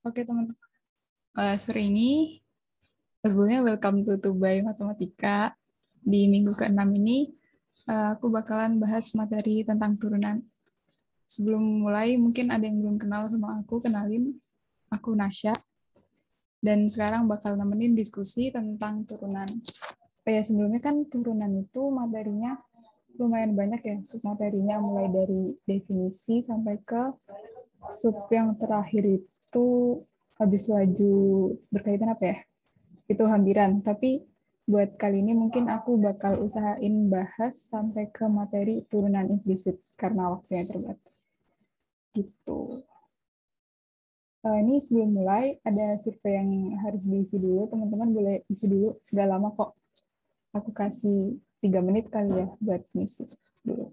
Oke teman-teman, sore ini sebelumnya welcome to Tubai Matematika. Di minggu ke-6 ini aku bakalan bahas materi tentang turunan. Sebelum mulai mungkin ada yang belum kenal sama aku, kenalin, aku Nasya dan sekarang bakal nemenin diskusi tentang turunan. Sebelumnya kan turunan itu materinya lumayan banyak ya, submaterinya mulai dari definisi sampai ke sub yang terakhir itu habis laju berkaitan apa ya? Itu hampiran. Tapi buat kali ini mungkin aku bakal usahain bahas sampai ke materi turunan implisit karena waktunya terbatas. Gitu. Ini sebelum mulai ada survei yang harus diisi dulu. Teman-teman boleh isi dulu. Gak lama kok. Aku kasih 3 menit kali ya buat ngisi dulu.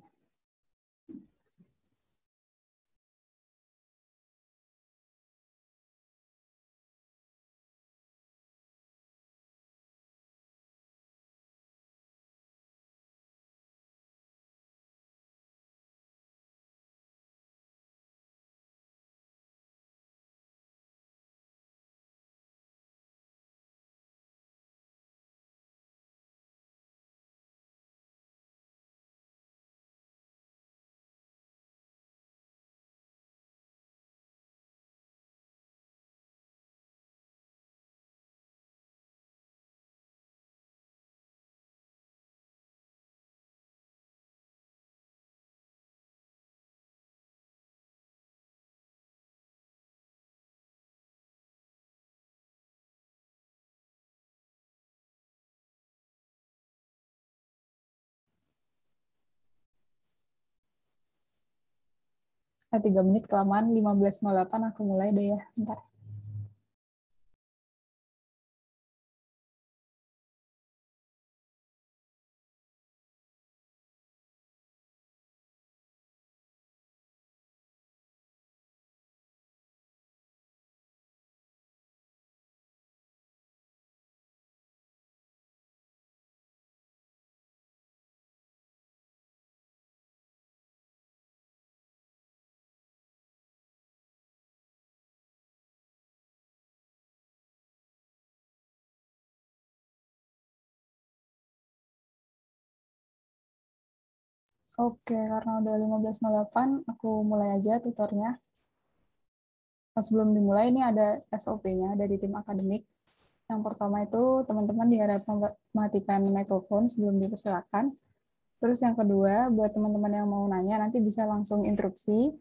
Nah, 3 menit kelamaan, 15.08 aku mulai deh ya. Bentar. Oke, karena udah 15.08, aku mulai aja tutornya. Sebelum dimulai, ini ada SOP-nya dari tim akademik. Yang pertama itu, teman-teman diharapkan mematikan mikrofon sebelum dipersilakan. Terus yang kedua, buat teman-teman yang mau nanya, nanti bisa langsung interupsi,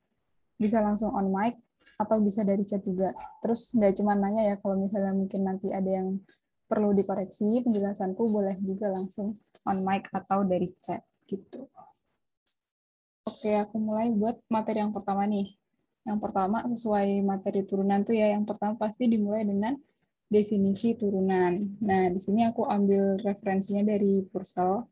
bisa langsung on mic, atau bisa dari chat juga. Terus nggak cuma nanya ya, kalau misalnya mungkin nanti ada yang perlu dikoreksi, penjelasanku boleh juga langsung on mic atau dari chat gitu. Oke, aku mulai buat materi yang pertama nih. Yang pertama, sesuai materi turunan tuh ya, yang pertama pasti dimulai dengan definisi turunan. Nah, di sini aku ambil referensinya dari Purcell.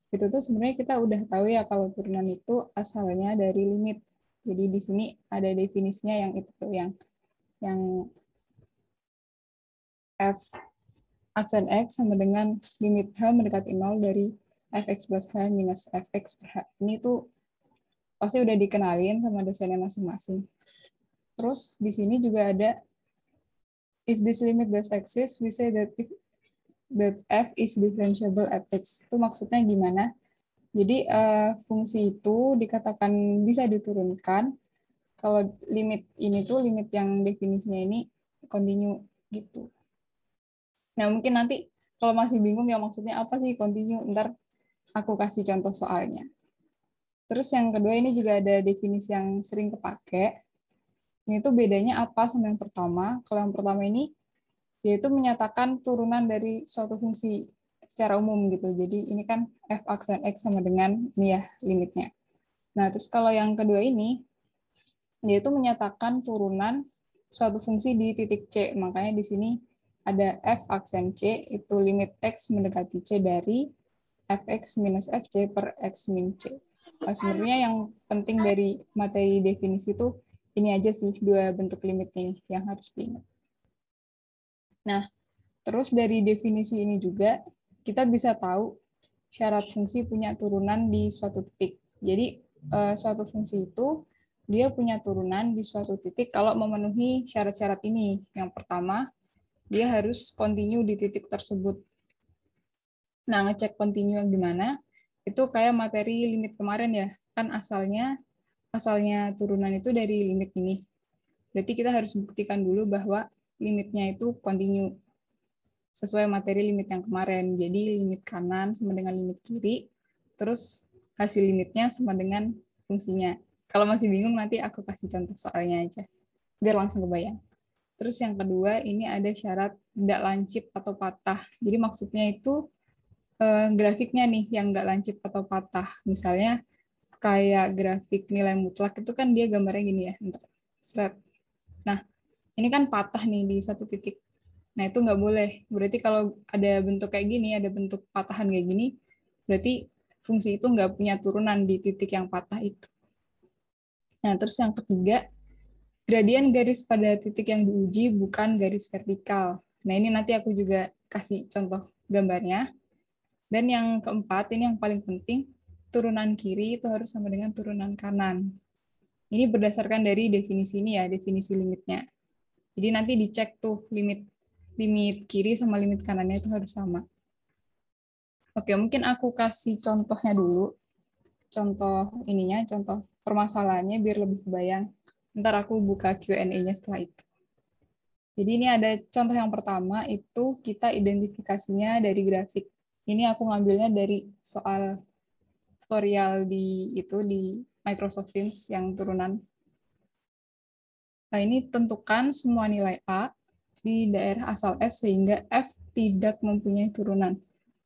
Itu tuh sebenarnya kita udah tahu ya kalau turunan itu asalnya dari limit. Jadi di sini ada definisinya yang itu tuh yang f aksen x sama dengan limit h mendekati 0 dari fx plus h minus fx per h. Ini tuh pasti udah dikenalin sama dosennya masing-masing. Terus di sini juga ada if this limit does exist, we say that f is differentiable at x. Itu maksudnya gimana? Jadi fungsi itu dikatakan bisa diturunkan kalau limit ini tuh limit yang definisinya ini continue gitu. Nah mungkin nanti kalau masih bingung ya maksudnya apa sih continue, ntar aku kasih contoh soalnya. Terus yang kedua ini juga ada definisi yang sering kepake. Ini tuh bedanya apa sama yang pertama? Kalau yang pertama ini yaitu menyatakan turunan dari suatu fungsi secara umum gitu. Jadi ini kan f aksen x sama dengan ini ya limitnya. Nah, terus kalau yang kedua ini yaitu menyatakan turunan suatu fungsi di titik C. Makanya di sini ada f aksen C itu limit x mendekati C dari fx minus fc per x min C. Nah, sebenarnya yang penting dari materi definisi itu ini aja sih dua bentuk limit ini yang harus diingat. Nah, terus dari definisi ini juga kita bisa tahu syarat fungsi punya turunan di suatu titik. Jadi suatu fungsi itu dia punya turunan di suatu titik kalau memenuhi syarat-syarat ini. Yang pertama, dia harus continue di titik tersebut. Nah, ngecek continue yang gimana? Itu kayak materi limit kemarin ya. Kan asalnya turunan itu dari limit ini. Berarti kita harus buktikan dulu bahwa limitnya itu continue sesuai materi limit yang kemarin. Jadi limit kanan sama dengan limit kiri, terus hasil limitnya sama dengan fungsinya. Kalau masih bingung nanti aku kasih contoh soalnya aja, biar langsung kebayang. Terus yang kedua, ini ada syarat tidak lancip atau patah. Jadi maksudnya itu grafiknya nih yang nggak lancip atau patah. Misalnya kayak grafik nilai mutlak itu kan dia gambarnya gini ya. Nah, ini kan patah nih di satu titik. Nah, itu nggak boleh. Berarti kalau ada bentuk kayak gini, ada bentuk patahan kayak gini, berarti fungsi itu nggak punya turunan di titik yang patah itu. Nah, terus yang ketiga, gradien garis pada titik yang diuji bukan garis vertikal. Nah, ini nanti aku juga kasih contoh gambarnya. Dan yang keempat, ini yang paling penting, turunan kiri itu harus sama dengan turunan kanan. Ini berdasarkan dari definisi ini ya, definisi limitnya. Jadi nanti dicek tuh limit kiri sama limit kanannya itu harus sama. Oke, mungkin aku kasih contohnya dulu. Contoh ininya, contoh permasalahannya biar lebih kebayang. Ntar aku buka Q&A-nya setelah itu. Jadi ini ada contoh yang pertama, itu kita identifikasinya dari grafik. Ini aku ngambilnya dari soal tutorial di Microsoft Teams yang turunan. Nah, ini tentukan semua nilai A di daerah asal F sehingga F tidak mempunyai turunan.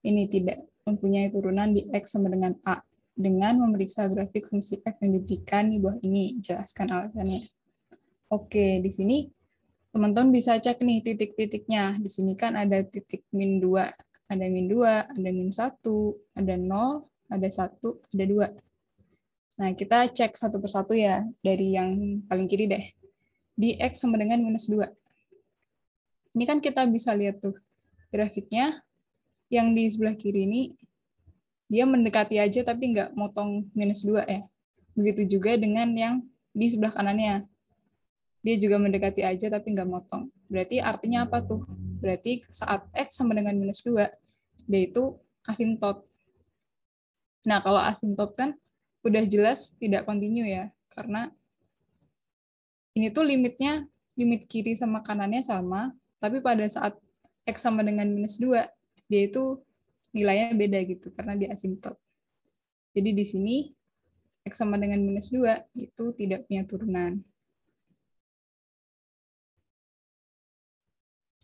Ini tidak mempunyai turunan di X sama dengan A. Dengan memeriksa grafik fungsi F yang diberikan di bawah ini. Jelaskan alasannya. Oke, di sini teman-teman bisa cek nih titik-titiknya. Di sini kan ada titik min 2. Ada min 2, ada min 1, ada 0, ada 1, ada 2. Nah, kita cek satu persatu ya. Dari yang paling kiri deh. Di X sama dengan minus 2. Ini kan kita bisa lihat tuh grafiknya, yang di sebelah kiri ini dia mendekati aja tapi nggak motong minus 2 ya. Begitu juga dengan yang di sebelah kanannya. Dia juga mendekati aja tapi nggak motong. Berarti artinya apa tuh? Berarti saat X sama dengan minus 2, dia itu asimtot. Nah, kalau asimtot kan udah jelas tidak kontinu ya, karena ini tuh limitnya, limit kiri sama kanannya sama, tapi pada saat X sama dengan minus 2, dia itu nilainya beda gitu, karena dia asimtot. Jadi di sini, X sama dengan minus 2, itu tidak punya turunan.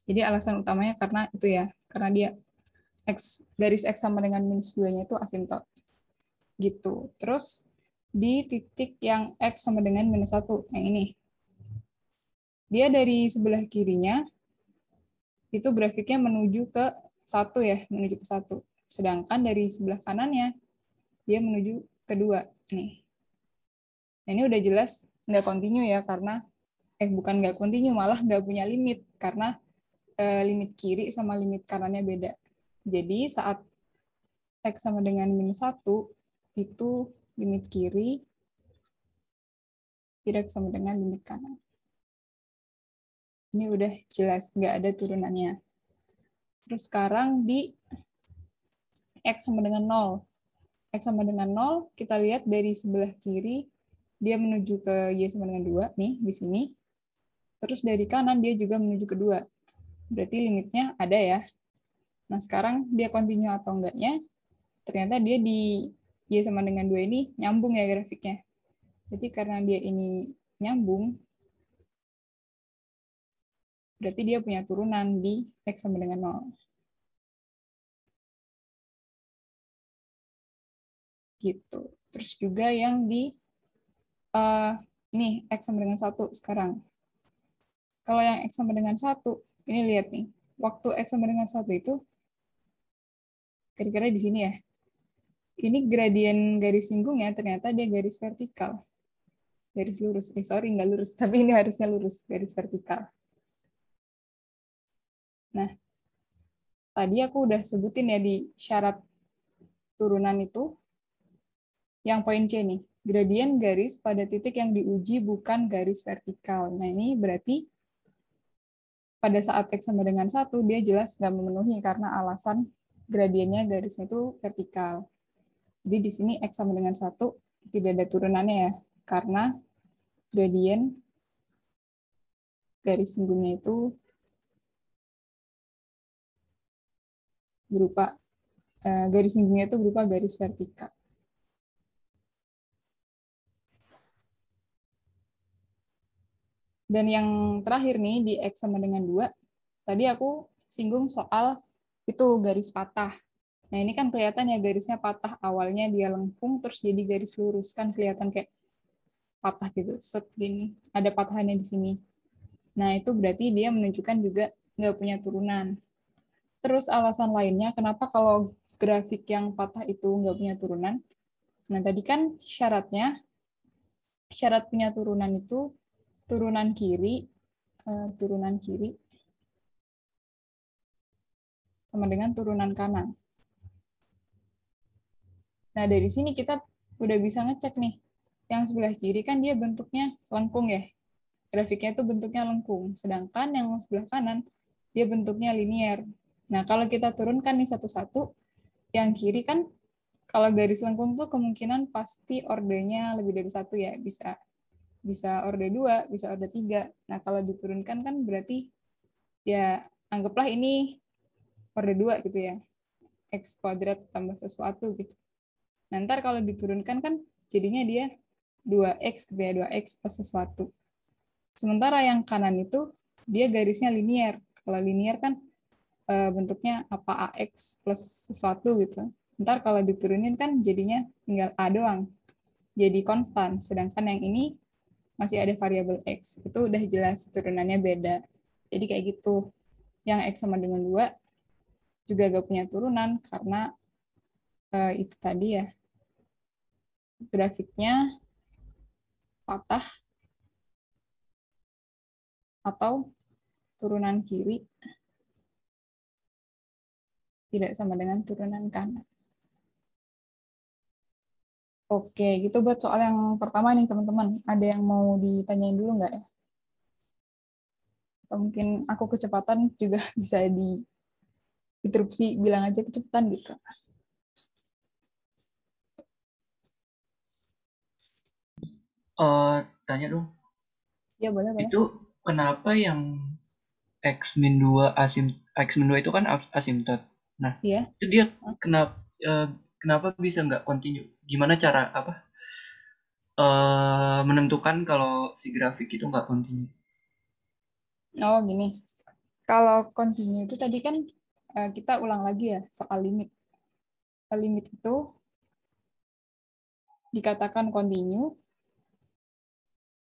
Jadi alasan utamanya karena itu ya, karena dia garis X sama dengan minus 2-nya itu asimtot. Gitu. Terus, di titik yang X sama dengan minus 1, yang ini. Dia dari sebelah kirinya, itu grafiknya menuju ke 1 ya, menuju ke 1. Sedangkan dari sebelah kanannya, dia menuju ke 2. Nih. Nah, ini udah jelas nggak kontinu ya, karena, bukan nggak kontinu, malah nggak punya limit, karena limit kiri sama limit kanannya beda. Jadi saat X sama dengan minus 1, itu limit kiri tidak sama dengan limit kanan. Ini udah jelas, nggak ada turunannya. Terus sekarang di X sama dengan 0. X sama dengan 0, kita lihat dari sebelah kiri, dia menuju ke Y sama dengan 2, nih, di sini. Terus dari kanan, dia juga menuju ke 2. Berarti limitnya ada ya. Nah, sekarang dia kontinu atau enggaknya, ternyata dia di Y sama dengan 2 ini nyambung ya grafiknya. Jadi karena dia ini nyambung, berarti dia punya turunan di X sama dengan 0. Gitu. Terus juga yang di nih X sama dengan 1 sekarang. Kalau yang X sama dengan 1, ini lihat nih. Waktu X sama dengan 1 itu, kira-kira di sini ya. Ini gradien garis singgungnya ternyata dia garis vertikal. Garis lurus. Sorry, nggak lurus. Tapi ini harusnya lurus, garis vertikal. Nah, tadi aku udah sebutin ya di syarat turunan itu, yang poin C nih. gradien garis pada titik yang diuji bukan garis vertikal. Nah, ini berarti pada saat X sama dengan 1, dia jelas nggak memenuhi karena alasan gradiennya garisnya itu vertikal. Jadi di sini X sama dengan 1 tidak ada turunannya ya, karena gradien garis singgungnya itu berupa garis singgungnya itu berupa garis vertikal. Dan yang terakhir nih di X sama dengan 2, tadi aku singgung soal itu garis patah. Nah, ini kan kelihatan ya garisnya patah, awalnya dia lengkung terus jadi garis lurus, kan kelihatan kayak patah gitu, set gini. Ada patahannya di sini. Nah, itu berarti dia menunjukkan juga nggak punya turunan. Terus alasan lainnya kenapa kalau grafik yang patah itu nggak punya turunan? Nah, tadi kan syarat punya turunan itu turunan kiri sama dengan turunan kanan. Nah, dari sini kita udah bisa ngecek nih. Yang sebelah kiri kan dia bentuknya lengkung ya. Grafiknya itu bentuknya lengkung. Sedangkan yang sebelah kanan, dia bentuknya linier. Nah, kalau kita turunkan nih satu-satu, yang kiri kan kalau garis lengkung tuh kemungkinan pasti ordenya lebih dari satu ya. Bisa orde 2, bisa orde 3. Nah, kalau diturunkan kan berarti ya anggaplah ini orde 2 gitu ya. X kuadrat tambah sesuatu gitu. Nah, ntar kalau diturunkan kan jadinya dia 2X gitu ya, 2X plus sesuatu. Sementara yang kanan itu dia garisnya linier. Kalau linier kan bentuknya apa AX plus sesuatu gitu. Ntar kalau diturunin kan jadinya tinggal A doang. Jadi konstan. Sedangkan yang ini masih ada variabel X. Itu udah jelas turunannya beda. Jadi kayak gitu. Yang X sama dengan 2 juga gak punya turunan karena itu tadi ya. Grafiknya patah atau turunan kiri tidak sama dengan turunan kanan. Oke, gitu buat soal yang pertama nih teman-teman. Ada yang mau ditanyain dulu nggak ya? Atau mungkin aku kecepatan juga bisa diinterupsi, bilang aja kecepatan gitu. Tanya dong, Ya boleh, boleh. itu kenapa yang X-2 itu kan asimtot. Nah, Iya. itu dia kenapa kenapa bisa nggak continue? Gimana cara menentukan kalau si grafik itu nggak continue? Oh gini, kalau continue itu tadi kan kita ulang lagi ya soal limit. Limit itu dikatakan continue.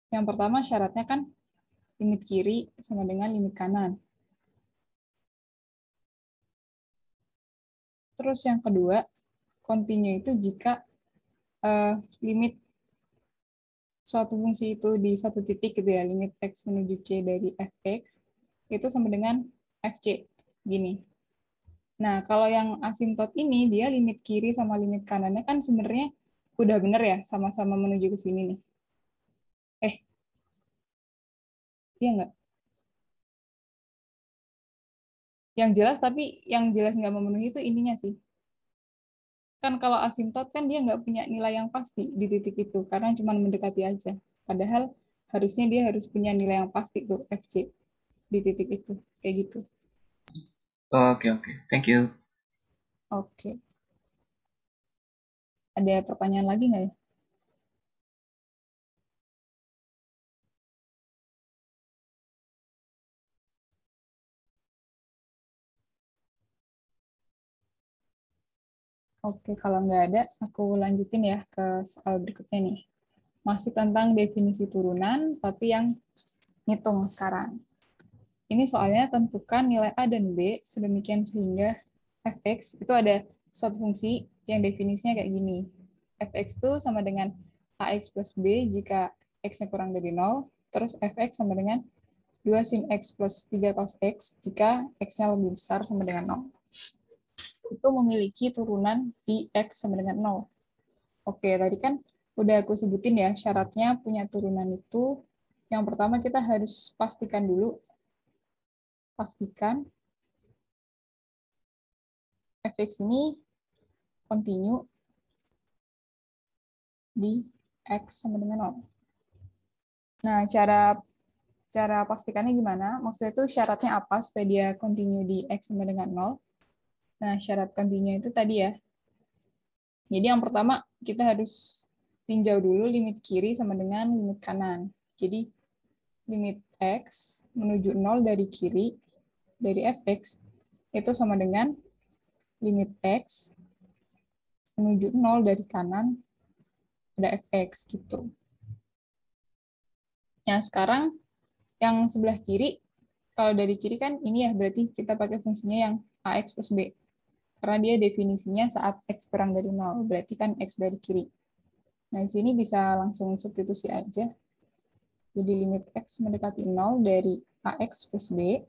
Yang pertama syaratnya kan limit kiri sama dengan limit kanan. Terus yang kedua, continue itu jika limit suatu fungsi itu di satu titik gitu ya, limit x menuju c dari fx itu sama dengan fc. Gini. Nah, kalau yang asimtot ini dia limit kiri sama limit kanannya kan sebenarnya udah bener ya, sama-sama menuju ke sini nih. Iya nggak? Yang jelas tapi yang jelas nggak memenuhi itu ininya sih. Kan kalau asimtot kan dia nggak punya nilai yang pasti di titik itu karena cuma mendekati aja. Padahal harusnya dia harus punya nilai yang pasti tuh fc di titik itu. Kayak gitu. Oke, oke, thank you. Oke. Ada pertanyaan lagi nggak ya? Oke, kalau nggak ada, aku lanjutin ya ke soal berikutnya nih. Masih tentang definisi turunan, tapi yang ngitung sekarang. Ini soalnya tentukan nilai A dan B sedemikian sehingga fx itu ada suatu fungsi yang definisinya kayak gini. Fx itu sama dengan ax plus b jika x-nya kurang dari 0, terus fx sama dengan 2 sin x plus 3 cos x jika x-nya lebih besar sama dengan 0. Itu memiliki turunan di x sama dengan 0. Oke, tadi kan udah aku sebutin ya, syaratnya punya turunan itu, yang pertama kita harus pastikan dulu, pastikan fx ini continue di x sama dengan 0. Nah, cara pastikannya gimana? Maksudnya itu syaratnya apa supaya dia continue di x sama dengan 0? Nah, syarat continue itu tadi ya. Jadi yang pertama, kita harus tinjau dulu limit kiri sama dengan limit kanan. Jadi, limit x menuju 0 dari kiri, dari fx, itu sama dengan limit x menuju 0 dari kanan, ada fx gitu. Nah, sekarang yang sebelah kiri, kalau dari kiri kan ini ya, berarti kita pakai fungsinya yang ax plus b. Karena dia definisinya saat x kurang dari 0, berarti kan x dari kiri. Nah, di sini bisa langsung substitusi aja. Jadi limit x mendekati 0 dari ax plus b.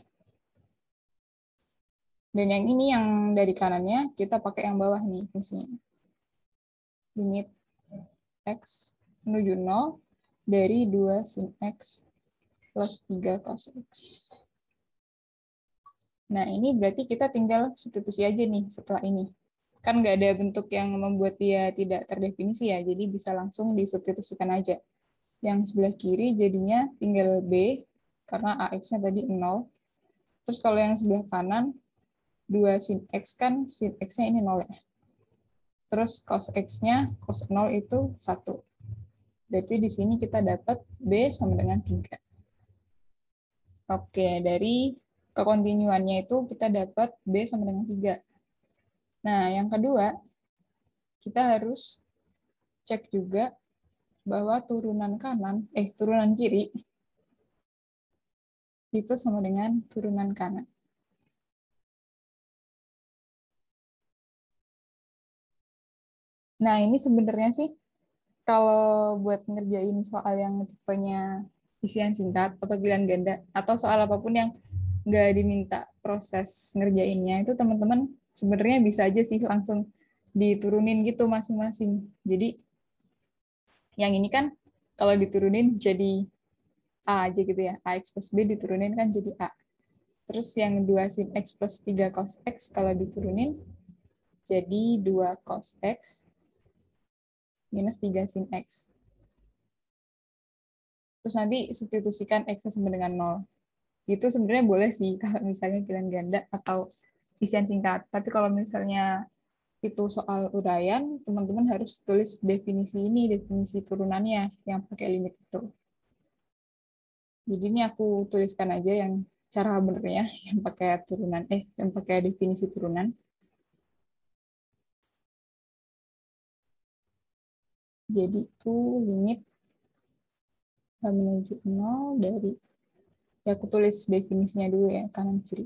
Dan yang ini yang dari kanannya, kita pakai yang bawah nih fungsinya. Limit x menuju 0 dari 2 sin x plus 3 cos x. Nah, ini berarti kita tinggal substitusi aja nih setelah ini. Kan nggak ada bentuk yang membuat dia tidak terdefinisi ya, jadi bisa langsung disubstitusikan aja. Yang sebelah kiri jadinya tinggal b, karena ax-nya tadi 0. Terus kalau yang sebelah kanan, 2 sin x kan, sin x-nya ini 0 ya. Terus cos x-nya, cos 0 itu 1. Berarti di sini kita dapat b sama dengan 3. Oke, dari kekontinuannya itu kita dapat b sama dengan 3. Nah, yang kedua, kita harus cek juga bahwa turunan kiri itu sama dengan turunan kanan. Nah, ini sebenarnya sih kalau buat ngerjain soal yang tipenya isian singkat atau pilihan ganda atau soal apapun yang nggak diminta proses ngerjainnya, itu teman-teman sebenarnya bisa aja sih langsung diturunin gitu masing-masing. Jadi yang ini kan kalau diturunin jadi A aja gitu ya, AX plus B diturunin kan jadi A. Terus yang 2 sin X plus 3 cos X kalau diturunin jadi 2 cos X minus 3 sin X. Terus nanti substitusikan X sama dengan 0. Itu sebenarnya boleh sih kalau misalnya pilihan ganda atau isian singkat. Tapi kalau misalnya itu soal uraian, teman-teman harus tulis definisi ini, definisi turunannya yang pakai limit itu. Jadi ini aku tuliskan aja yang cara benernya, yang pakai turunan, yang pakai definisi turunan. Jadi itu limit menuju 0 dari, ya aku tulis definisinya dulu ya, kanan kiri.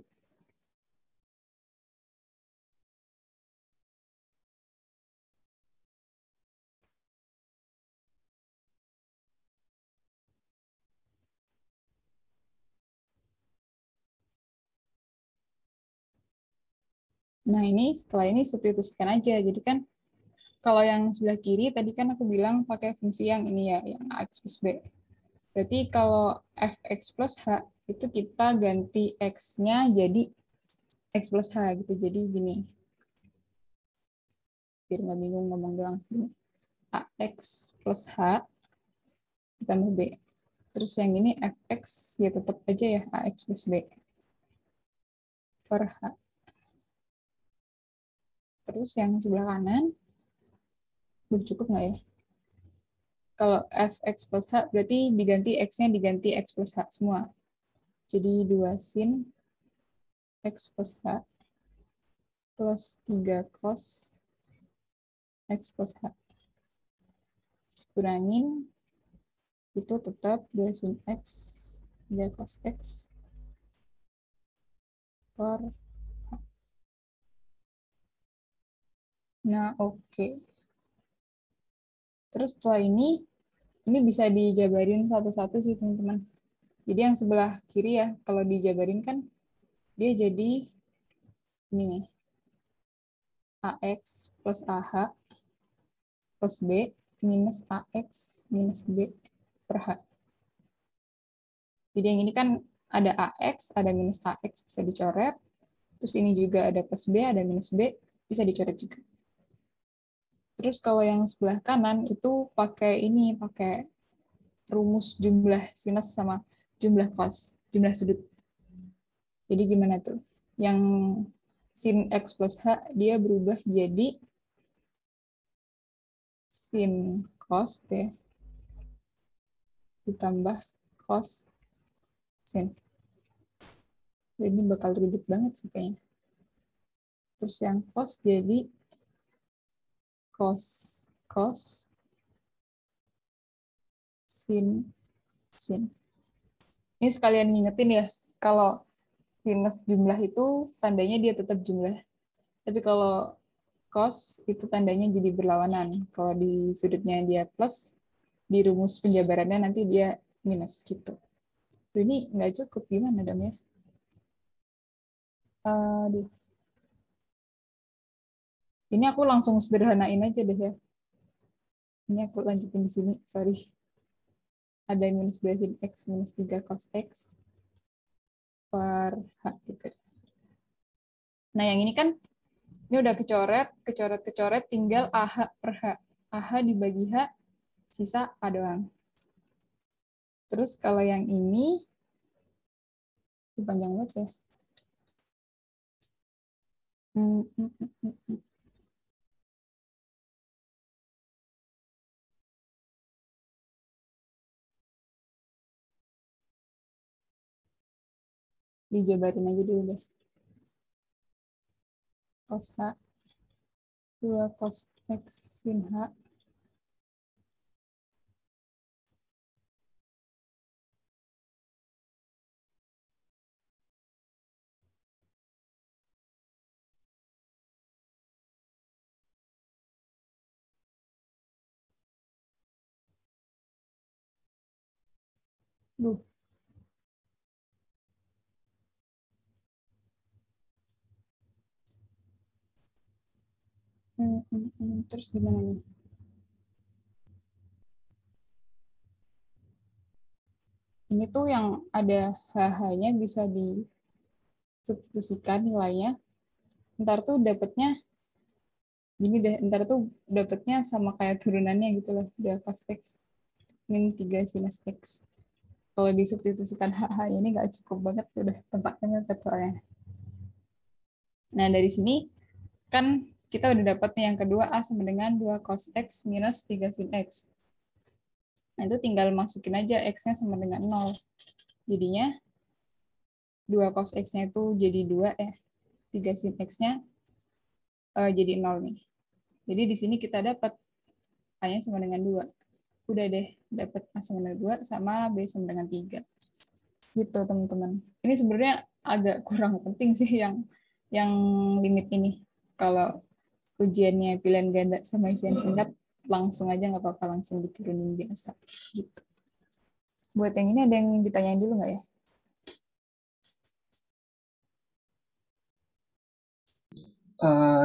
Nah ini setelah ini substitusikan aja. Jadi kan kalau yang sebelah kiri tadi kan aku bilang pakai fungsi yang ini ya, yang ax plus b. Berarti kalau fx plus h itu kita ganti x-nya jadi x plus h gitu. Jadi gini, biar nggak bingung ngomong doang. Ax plus h ditambah b. Terus yang ini fx ya tetap aja ya ax plus b per h. Terus yang sebelah kanan, udah cukup nggak ya? Kalau fx plus h berarti diganti x-nya diganti x plus h semua. Jadi 2 sin x plus h plus 3 cos x plus h. Kurangin, itu tetap 2 sin x, 3 cos x per h. Nah, oke. Terus setelah ini bisa dijabarin satu-satu sih, teman-teman. Jadi yang sebelah kiri ya, kalau dijabarin kan dia jadi ini nih, AX plus AH plus B minus AX minus B per H. Jadi yang ini kan ada AX, ada minus AX, bisa dicoret. Terus ini juga ada plus B, ada minus B, bisa dicoret juga. Terus kalau yang sebelah kanan itu pakai ini, pakai rumus jumlah sinus sama jumlah cos, jumlah sudut. Jadi gimana tuh? Yang sin X plus H, dia berubah jadi sin cos ya, ditambah cos sin. Ini bakal ribet banget sih kayaknya. Terus yang cos jadi cos sin. Ini sekalian ngingetin ya, kalau sinus jumlah itu tandanya dia tetap jumlah. Tapi kalau cos itu tandanya jadi berlawanan. Kalau di sudutnya dia plus, di rumus penjabarannya nanti dia minus gitu. Ini nggak cukup, gimana dong ya? Aduh. Ini aku langsung sederhanain aja deh ya. Ini aku lanjutin di sini, sorry. Ada minus B sin X minus 3 cos X per H gitu. Nah yang ini kan, ini udah kecoret, tinggal AH per H. AH dibagi H, sisa A doang. Terus kalau yang ini panjang banget ya. Dijabarin aja dulu deh. Cos H 2 cos X sin H Duh. Terus gimana nih? Ini tuh yang ada HH-nya bisa disubstitusikan nilainya. Ntar tuh dapetnya gini deh, ntar tuh dapetnya sama kayak turunannya gitu loh. 2 cos X min 3 sinus X. Kalau disubstitusikan HH ini nggak cukup banget, udah tempatnya mepet soalnya. Nah, dari sini kan kita udah dapat nih yang kedua, A sama dengan 2 cos X minus 3 sin X. Nah, itu tinggal masukin aja X-nya sama dengan 0. Jadinya 2 cos X-nya itu jadi 2 ya. 3 sin X-nya jadi 0 nih. Jadi di sini kita dapat A-nya sama dengan 2. Udah deh, dapat A sama dengan 2 sama B sama dengan 3. Gitu, teman-teman. Ini sebenarnya agak kurang penting sih yang limit ini. Kalau ujiannya pilihan ganda sama isian singkat, langsung aja nggak apa-apa, langsung diturunin biasa. Gitu. Buat yang ini ada yang ditanyain dulu nggak ya?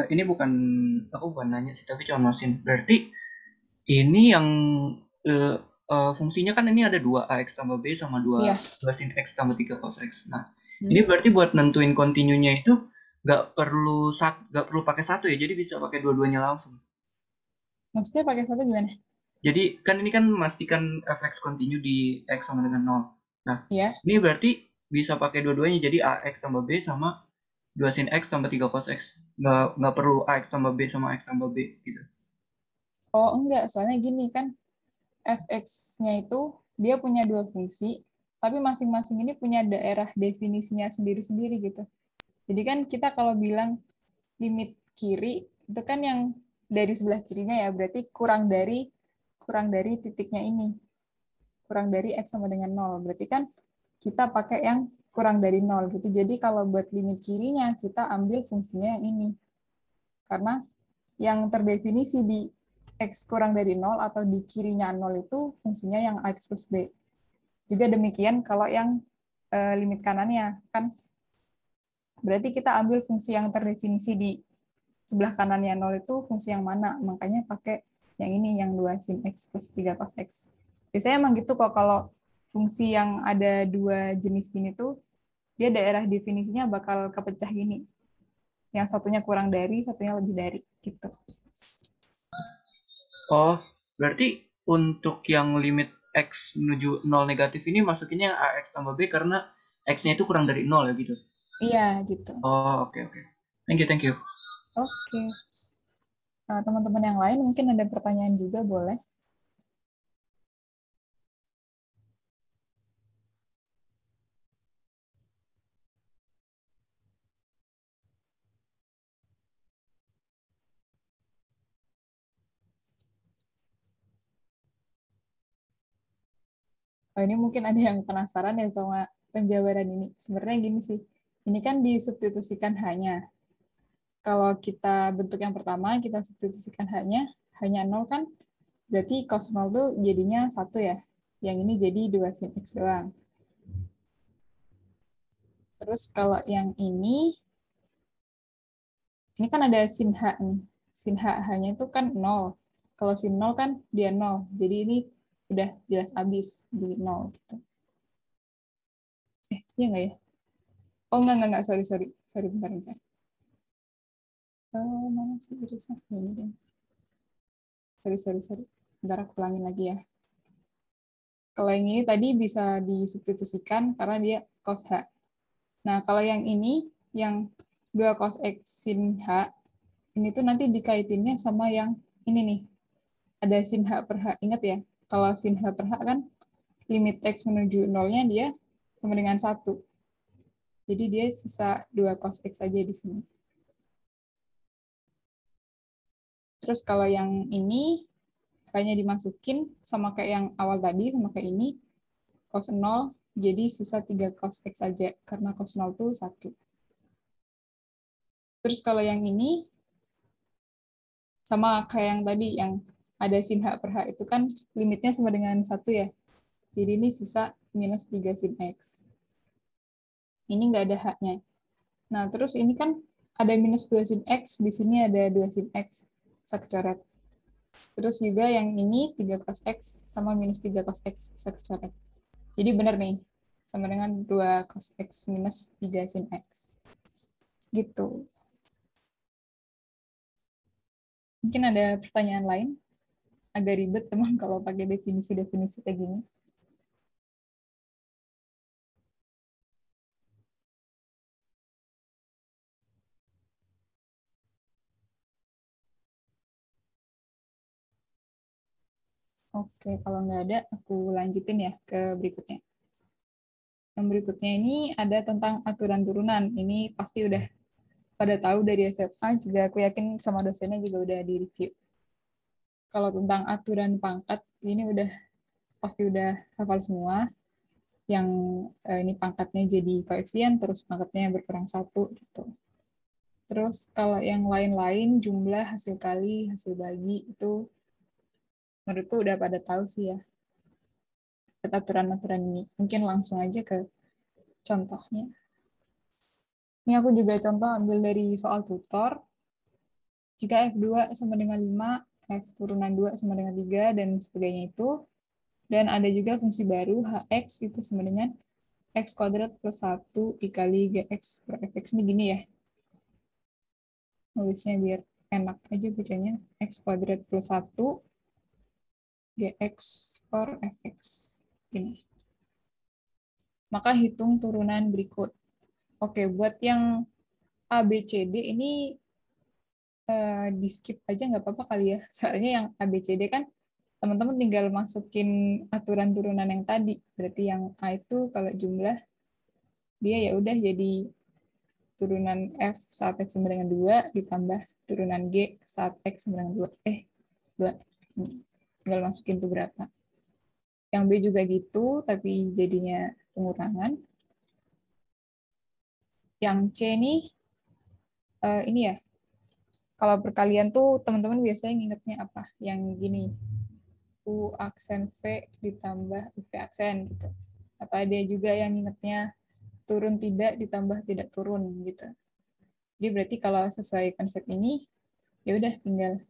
Ini aku bukan nanya sih, tapi cuma nosin. Berarti ini yang fungsinya kan ini ada 2 AX tambah B sama 2 Iya. sin X tambah 3 cos X. Nah, ini berarti buat nentuin kontinunya itu nggak perlu pakai satu ya, jadi bisa pakai dua-duanya langsung. Maksudnya pakai satu gimana? Jadi kan ini kan memastikan fx kontinu di X sama dengan 0. Nah, Iya. ini berarti bisa pakai dua-duanya, jadi AX tambah B sama 2 sin X tambah 3 cos X. Nggak perlu AX tambah B sama X tambah B gitu. Oh enggak, soalnya gini kan, fx-nya itu dia punya dua fungsi, tapi masing-masing ini punya daerah definisinya sendiri-sendiri gitu. Jadi kan kita kalau bilang limit kiri itu kan yang dari sebelah kirinya ya, berarti kurang dari titiknya ini. Kurang dari X sama dengan 0. Berarti kan kita pakai yang kurang dari 0 gitu. Jadi kalau buat limit kirinya kita ambil fungsinya yang ini. Karena yang terdefinisi di X kurang dari 0 atau di kirinya 0 itu fungsinya yang AX plus B. Juga demikian kalau yang limit kanannya. Kan berarti kita ambil fungsi yang terdefinisi di sebelah kanannya 0 itu fungsi yang mana. Makanya pakai Yang ini yang 2 sin X plus 3 cos X. Biasanya emang gitu kok kalau fungsi yang ada dua jenis gini tuh, dia daerah definisinya bakal kepecah gini. Yang satunya kurang dari, satunya lebih dari. Gitu. Oh, berarti untuk yang limit X menuju 0 negatif ini masukinnya AX tambah B karena X-nya itu kurang dari 0 ya gitu? Iya, gitu. Oh, oke, oke. Thank you, thank you. Oke. Teman-teman yang lain mungkin ada pertanyaan juga, boleh. Oh, ini mungkin ada yang penasaran ya sama penjabaran ini. Sebenarnya gini sih, ini kan disubstitusikan hanya. Kalau kita bentuk yang pertama, kita substitusikan hanya 0 kan, berarti cos 0 tuh jadinya 1 ya. Yang ini jadi 2 sin X doang. Terus kalau yang ini kan ada sin H nih. Sin H hanya itu kan 0. Kalau sin 0 kan dia 0. Jadi ini udah jelas habis di 0 gitu. Iya nggak ya? Oh, enggak. Sorry, sorry. Sorry, bentar. Mana sih virusnya? Ini deh. Sorry. Bentar aku ulangin lagi ya. Kalau yang ini tadi bisa disubstitusikan karena dia cos H. Nah, kalau yang ini, yang 2 cos X sin H, ini tuh nanti dikaitinnya sama yang ini nih. Ada sin H per H. Ingat ya, kalau sin H per H kan limit X menuju nolnya dia sama dengan 1. Jadi dia sisa 2 cos X aja di sini. Terus kalau yang ini hanya dimasukin sama kayak yang awal tadi, sama kayak ini, cos 0, jadi sisa 3 cos X aja, karena cos 0 itu 1. Terus kalau yang ini, sama kayak yang tadi, yang ada sin H per H itu kan limitnya sama dengan 1 ya. Jadi ini sisa minus 3 sin X. Ini nggak ada H-nya. Nah, terus ini kan ada minus 2 sin X, di sini ada 2 sin X. Bisa kecoret. Terus juga yang ini 3 cos X sama minus 3 cos X. Bisa kecoret. Jadi benar nih, sama dengan 2 cos X minus 3 sin X. Gitu. Mungkin ada pertanyaan lain? Agak ribet emang kalau pakai definisi-definisi kayak gini. Oke, kalau nggak ada, aku lanjutin ya ke berikutnya. Yang berikutnya ini ada tentang aturan turunan. Ini pasti udah pada tahu dari SMA, juga aku yakin sama dosennya juga udah di-review. Kalau tentang aturan pangkat, ini udah pasti udah hafal semua. Yang ini pangkatnya jadi koefisien, terus pangkatnya berkurang 1 gitu. Terus kalau yang lain-lain, jumlah, hasil kali, hasil bagi, itu menurutku udah pada tahu sih ya, aturan-aturan ini. Mungkin langsung aja ke contohnya. Ini aku juga contoh ambil dari soal tutor. Jika F2 sama dengan 5, F turunan 2 sama dengan 3, dan sebagainya itu. Dan ada juga fungsi baru, Hx itu sama dengan X kuadrat plus 1 dikali Gx per Fx. Ini gini ya. Nulisnya biar enak aja bacanya. X kuadrat plus 1 Gx per Fx. Gini. Maka hitung turunan berikut. Oke, buat yang A, B, C, D ini di skip aja nggak apa-apa kali ya. Soalnya yang A, B, C, D kan teman-teman tinggal masukin aturan turunan yang tadi. Berarti yang A itu kalau jumlah, dia ya udah jadi turunan F saat X sama dengan 2 ditambah turunan G saat X sama dengan 2. 2. Tinggal masukin tuh berapa. Yang B juga gitu, tapi jadinya pengurangan. Yang C ini ya, kalau perkalian tuh teman-teman biasanya ngingetnya apa? Yang gini, U aksen V ditambah UV aksen gitu. Atau ada juga yang ngingetnya turun tidak ditambah tidak turun gitu. Jadi berarti kalau sesuai konsep ini, ya udah tinggal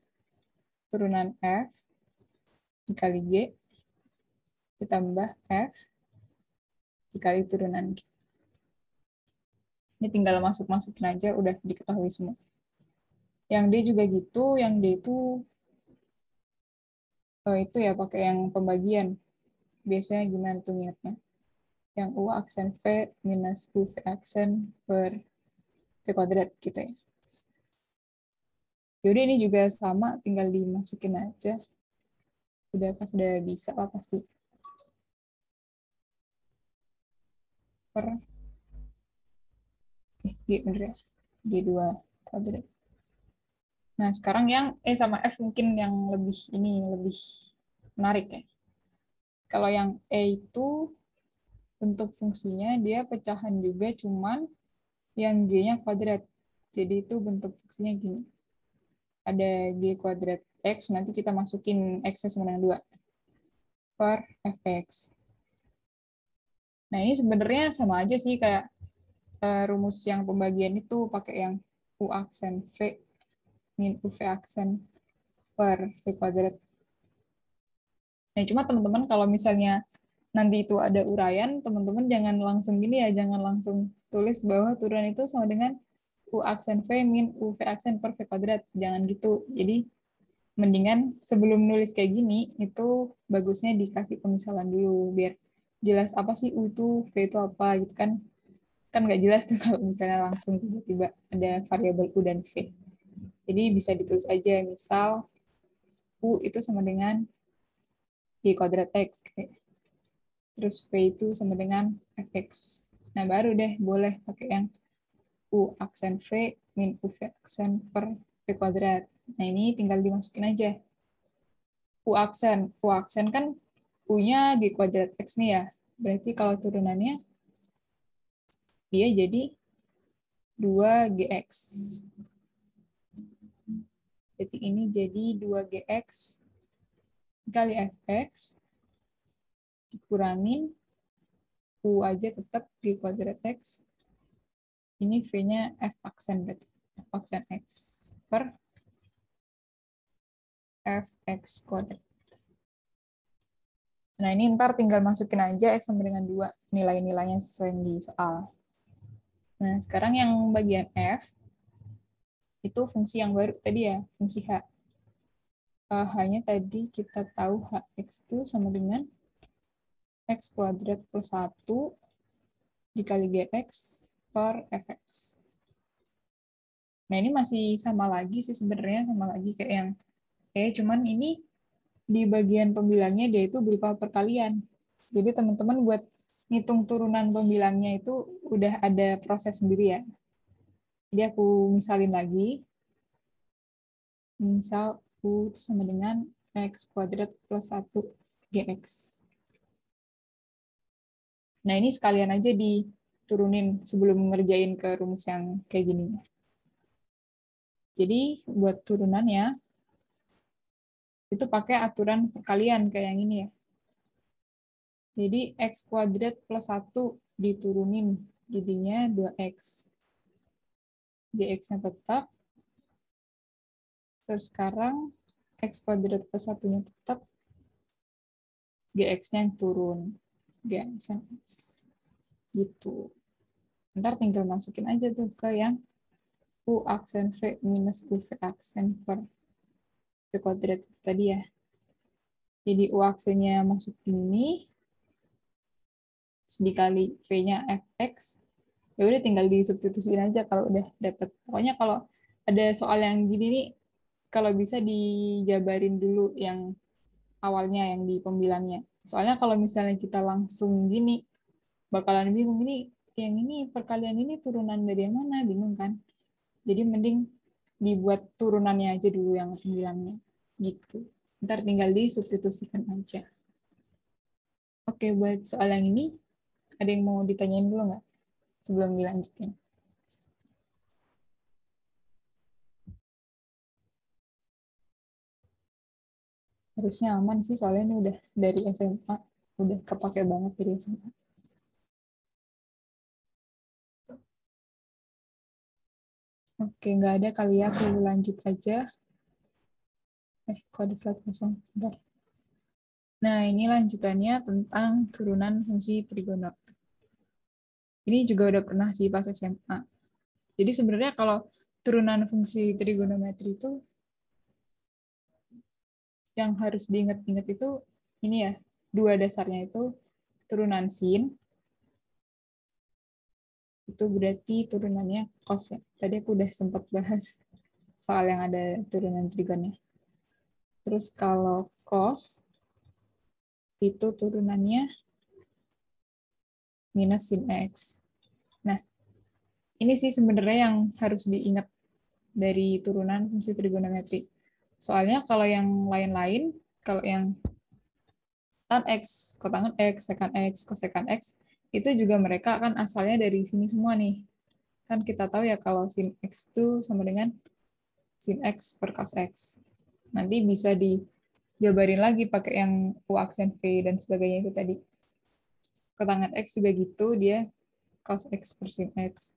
turunan F dikali G ditambah F dikali turunan G. Ini tinggal masuk-masukin aja, udah diketahui semua. Yang D juga gitu, yang D itu ya pakai yang pembagian. Biasanya gimana tuh niatnya? Yang U aksen V minus UV aksen per V kuadrat gitu ya. Yaudah ini juga sama, tinggal dimasukin aja. Udah bisa lah pasti. Per G bener ya? G2 kuadrat. Nah, sekarang yang E sama F mungkin yang lebih menarik ya. Kalau yang E itu bentuk fungsinya dia pecahan juga, cuman yang G-nya kuadrat. Jadi itu bentuk fungsinya gini. Ada G kuadrat X, nanti kita masukin X sama dengan 2 per Fx. Nah, ini sebenarnya sama aja sih kayak rumus yang pembagian itu pakai yang U aksen V min UV aksen per V kuadrat. Nah, cuma teman-teman kalau misalnya nanti itu ada uraian, teman-teman jangan langsung gini ya, jangan langsung tulis bahwa turunan itu sama dengan U aksen V min UV aksen per V kuadrat. Jangan gitu. Jadi, mendingan sebelum nulis kayak gini, itu bagusnya dikasih pemisalan dulu, biar jelas apa sih U itu, V itu apa, gitu kan. Kan nggak jelas tuh kalau misalnya langsung tiba-tiba ada variabel U dan V. Jadi bisa ditulis aja, misal U itu sama dengan G kuadrat X, terus V itu sama dengan Fx. Nah, baru deh boleh pakai yang U aksen V min UV aksen per V kuadrat. Nah, ini tinggal dimasukin aja. U aksen kan U-nya G kuadrat X nih ya. Berarti kalau turunannya dia jadi 2GX. Jadi ini jadi 2GX kali Fx dikurangin U aja tetap G kuadrat X. Ini V-nya F aksen berarti. F aksen X per Fx kuadrat. Nah, ini ntar tinggal masukin aja X sama dengan 2 nilai-nilainya sesuai yang di soal. Nah, sekarang yang bagian F, itu fungsi yang baru tadi ya, fungsi H. H-nya tadi kita tahu Hx itu sama dengan X kuadrat plus 1 dikali Gx per Fx. Nah, ini masih sama lagi sih sebenarnya, sama lagi kayak yang cuman ini di bagian pembilangnya dia itu berupa perkalian. Jadi teman-teman buat ngitung turunan pembilangnya itu udah ada proses sendiri ya. Jadi aku misalin lagi. Misal U itu sama dengan X kuadrat plus 1 GX. Nah, ini sekalian aja diturunin sebelum ngerjain ke rumus yang kayak gini. Jadi buat turunannya, itu pakai aturan perkalian kayak yang ini ya. Jadi X kuadrat plus 1 diturunin, jadinya 2X. GX-nya tetap. Terus sekarang X kuadrat plus 1-nya tetap. GX-nya yang turun. GX gitu. Ntar tinggal masukin aja tuh ke yang U aksen V minus UV aksen per V kuadrat tadi ya. Jadi U aksennya masuk ini, dikali V-nya Fx, ya udah tinggal disubstitusiin aja kalau udah dapet. Pokoknya kalau ada soal yang gini nih, kalau bisa dijabarin dulu yang awalnya yang di pembilangnya. Soalnya kalau misalnya kita langsung gini, bakalan bingung ini, yang ini perkalian ini turunan dari yang mana, bingung kan? Jadi mending dibuat turunannya aja dulu yang pembilangnya. Gitu. Ntar tinggal disubstitusikan aja. Oke, buat soal yang ini, ada yang mau ditanyain dulu nggak? Sebelum dilanjutin. Harusnya aman sih, soalnya ini udah dari SMA. Udah kepake banget dari SMA. Oke, nggak ada kali ya, aku lanjut aja. kode flat kosong. Bentar. Nah, ini lanjutannya tentang turunan fungsi trigonometri. Ini juga udah pernah sih pas SMA. Jadi sebenarnya kalau turunan fungsi trigonometri itu yang harus diingat-ingat itu ini ya, dua dasarnya itu turunan sin, itu berarti turunannya cos ya. Tadi aku udah sempat bahas soal yang ada turunan trigonnya. Terus kalau cos itu turunannya minus sin x. Nah, ini sih sebenarnya yang harus diingat dari turunan fungsi trigonometri. Soalnya kalau yang lain-lain, kalau yang tan x, kotangan x, secant x, kosekan x, itu juga mereka kan asalnya dari sini semua nih. Kan kita tahu ya kalau sin x itu sama dengan sin x per cos x. Nanti bisa dijabarin lagi pakai yang U aksen V dan sebagainya itu tadi. Kotangan x juga gitu, dia cos x per sin x.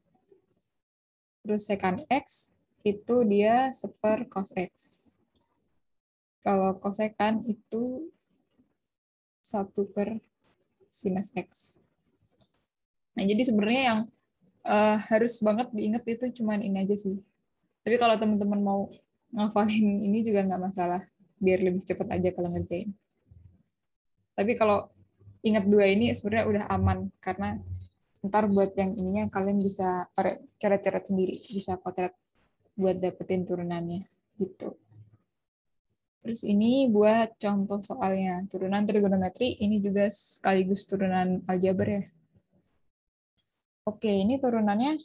Terus secant x itu dia seper cos x. Kalau kosekan itu 1 per sinus x. Nah, jadi sebenarnya yang harus banget diingat itu cuman ini aja sih. Tapi kalau teman-teman mau ngafalin ini juga nggak masalah, biar lebih cepat aja kalau ngerjain. Tapi kalau ingat dua ini sebenarnya udah aman, karena ntar buat yang ininya kalian bisa coret-coret sendiri, bisa potret buat dapetin turunannya gitu. Terus ini buat contoh soalnya, turunan trigonometri, ini juga sekaligus turunan aljabar ya. Oke, ini turunannya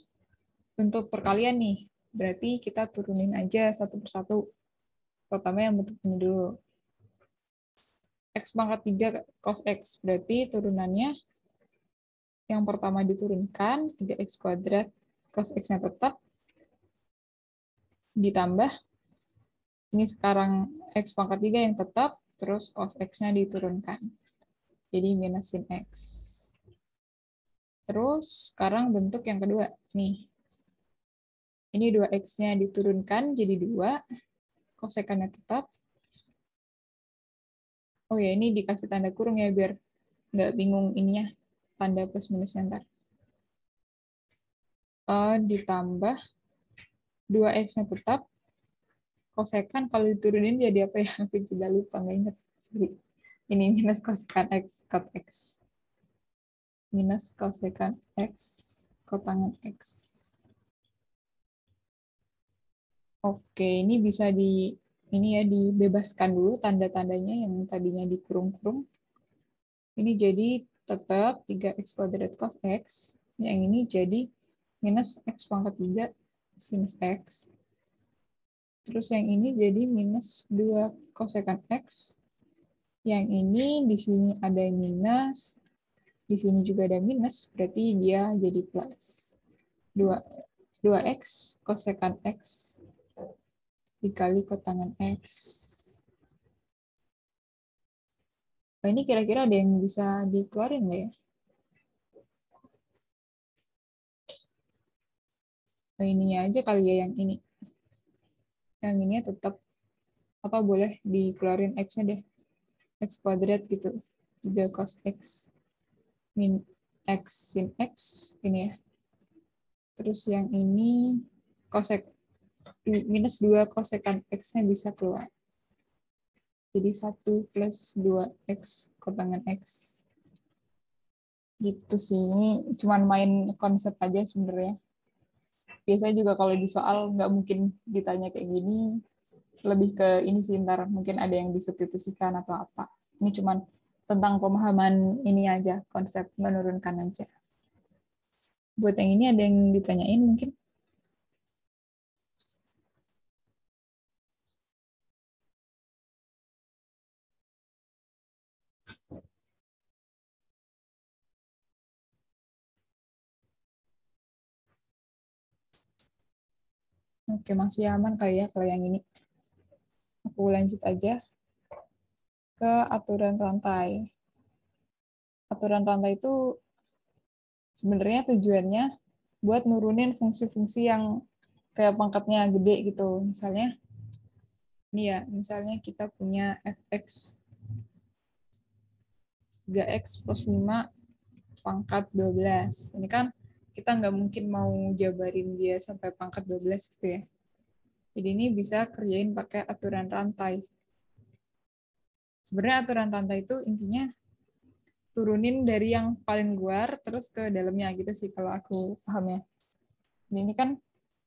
bentuk perkalian nih. Berarti kita turunin aja satu persatu. Pertama yang bentuk ini dulu. X pangkat 3 cos X. Berarti turunannya yang pertama diturunkan, 3X kuadrat cos X-nya tetap, ditambah, ini sekarang X pangkat 3 yang tetap, terus cos X-nya diturunkan. Jadi minus sin X. Terus sekarang bentuk yang kedua. Nih. Ini 2X-nya diturunkan jadi 2, kosekannya tetap. Oh ya, ini dikasih tanda kurung ya, biar nggak bingung ininya, tanda plus minusnya ntar. Ditambah 2X-nya tetap, kosekan kalau diturunin jadi apa ya? Aku juga lupa, nggak ingat. Sorry. Ini minus kosekan X, cot X. Minus kosekan X, kotangan X. Oke, ini bisa ini ya dibebaskan dulu tanda-tandanya yang tadinya dikurung-kurung. Ini jadi tetap 3x kuadrat cos x. Yang ini jadi minus x pangkat 3 sinus x. Terus yang ini jadi minus 2 kosekan x. Yang ini di sini ada minus, di sini juga ada minus, berarti dia jadi plus. 2x kosekan x dikali kotangan x. Nah, ini kira-kira ada yang bisa dikeluarin nggak ya? Nah, ininya aja kali ya yang ini. Yang ini tetap, atau boleh dikeluarin x-nya deh. X kuadrat gitu. 3 cos x min x sin x ini ya. Terus yang ini kosek minus 2 kosekan x-nya bisa keluar. Jadi 1 plus 2x kotangan x. Gitu sih. Ini cuman main konsep aja sebenarnya. Biasanya juga kalau di soal nggak mungkin ditanya kayak gini, lebih ke ini sih, ntar mungkin ada yang disubstitusikan atau apa. Ini cuman tentang pemahaman ini aja, konsep menurunkan aja. Buat yang ini ada yang ditanyain mungkin? Oke, masih aman kali ya kalau yang ini. Aku lanjut aja ke aturan rantai. Aturan rantai itu sebenarnya tujuannya buat nurunin fungsi-fungsi yang kayak pangkatnya gede gitu. Misalnya Ini ya, misalnya kita punya fx 3x plus 5 pangkat 12. Ini kan kita nggak mungkin mau jabarin dia sampai pangkat 12 gitu ya. Jadi ini bisa kerjain pakai aturan rantai. Sebenarnya aturan rantai itu intinya turunin dari yang paling luar terus ke dalamnya gitu sih kalau aku pahamnya. Ini kan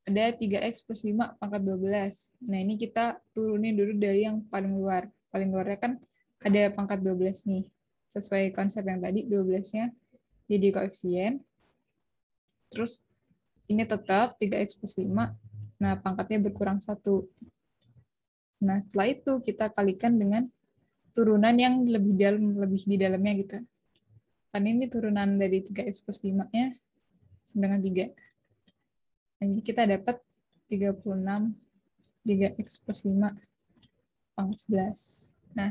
ada 3x plus 5 pangkat 12. Nah ini kita turunin dulu dari yang paling luar. Paling luarnya kan ada pangkat 12 nih. Sesuai konsep yang tadi, 12-nya jadi koefisien. Terus ini tetap 3x plus 5. Nah pangkatnya berkurang 1. Nah setelah itu kita kalikan dengan turunan yang lebih di dalamnya gitu. Kan ini turunan dari 3x plus 5-nya sama dengan 3. Nah, jadi kita dapat 36 3x plus 5 pangkat 11. Nah,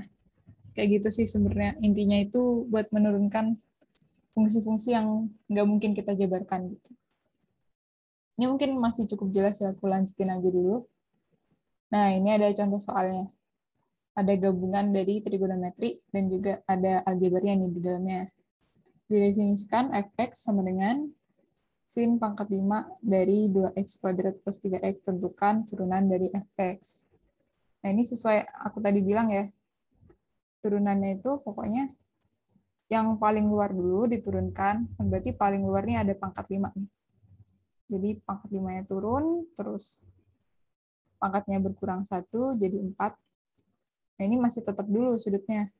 kayak gitu sih sebenarnya. Intinya itu buat menurunkan fungsi-fungsi yang nggak mungkin kita jabarkan gitu. Ini mungkin masih cukup jelas ya, aku lanjutin aja dulu. Nah, ini ada contoh soalnya. Ada gabungan dari trigonometri dan juga ada aljabarnya nih di dalamnya. Didefinisikan fx sama dengan sin pangkat 5 dari 2x kuadrat plus 3x, tentukan turunan dari fx. Nah, ini sesuai aku tadi bilang ya, turunannya itu pokoknya yang paling luar dulu diturunkan, berarti paling luar ini ada pangkat 5. Jadi pangkat 5-nya turun, terus pangkatnya berkurang 1, jadi 4. Nah, ini masih tetap dulu sudutnya.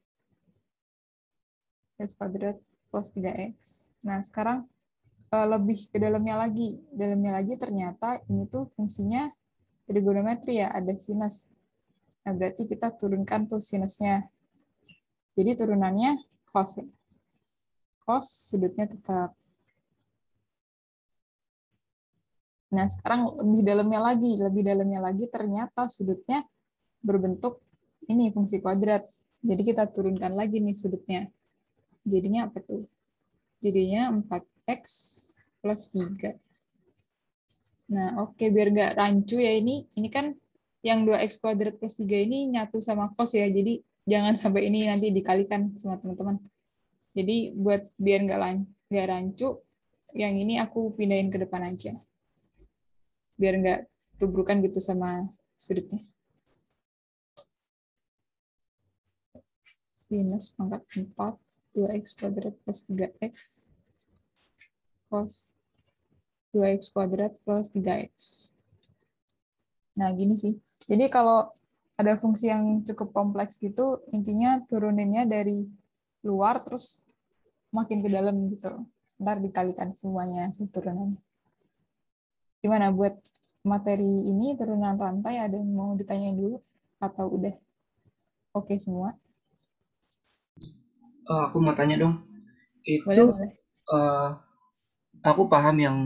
X kuadrat plus 3x. Nah, sekarang lebih ke dalamnya lagi. Dalamnya lagi ternyata ini tuh fungsinya trigonometri ya, ada sinus. Nah, berarti kita turunkan tuh sinusnya. Jadi turunannya cos ya. Cos sudutnya tetap. Nah, sekarang lebih dalamnya lagi ternyata sudutnya berbentuk ini fungsi kuadrat. Jadi kita turunkan lagi nih sudutnya. Jadinya apa tuh? Jadinya 4x plus 3. Nah, oke, biar nggak rancu ya ini. Ini kan yang 2x kuadrat plus 3 ini nyatu sama cos ya. Jadi jangan sampai ini nanti dikalikan sama teman-teman. Jadi buat biar nggak rancu, yang ini aku pindahin ke depan aja. Biar nggak tubrukan gitu sama sudutnya. Sinus pangkat 4, 2x kuadrat plus 3x, cos 2x kuadrat plus 3x. Nah, gini sih. Jadi kalau ada fungsi yang cukup kompleks gitu, intinya turuninnya dari luar terus makin ke dalam gitu. Ntar dikalikan semuanya turunannya. Gimana buat materi ini turunan rantai, ada yang mau ditanyain dulu? Atau udah oke semua? Aku mau tanya dong. Itu Boleh, boleh. eh, aku paham yang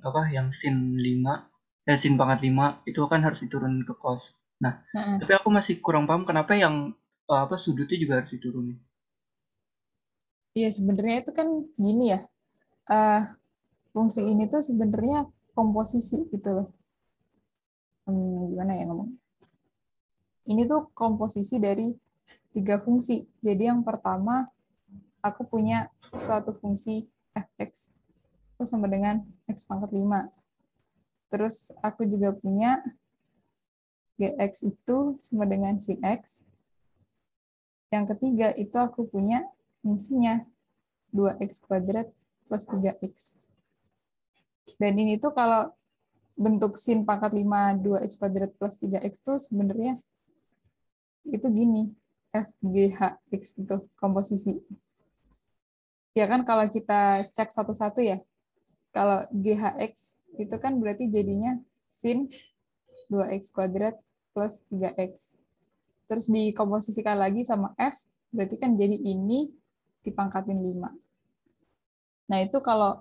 apa yang sin 5 dan sin pangkat 5 itu kan harus diturunin ke cos. Nah, Nah, tapi aku masih kurang paham kenapa yang apa sudutnya juga harus diturunin. iya sebenarnya itu kan gini ya. eh Fungsi ini tuh sebenarnya komposisi gitu loh. Gimana ya ngomong? Ini tuh komposisi dari 3 fungsi. Jadi yang pertama, aku punya suatu fungsi fx itu sama dengan x pangkat 5. Terus aku juga punya gx itu sama dengan sin x. Yang ketiga itu aku punya fungsinya 2x kuadrat plus 3x. Dan ini tuh kalau bentuk sin pangkat 5 2x kuadrat plus 3x tuh sebenarnya itu gini, FGHX gitu, komposisi. Ya kan kalau kita cek satu-satu ya, kalau GHX itu kan berarti jadinya sin 2x kuadrat plus 3x. Terus dikomposisikan lagi sama F, berarti kan jadi ini dipangkatin 5. Nah, itu kalau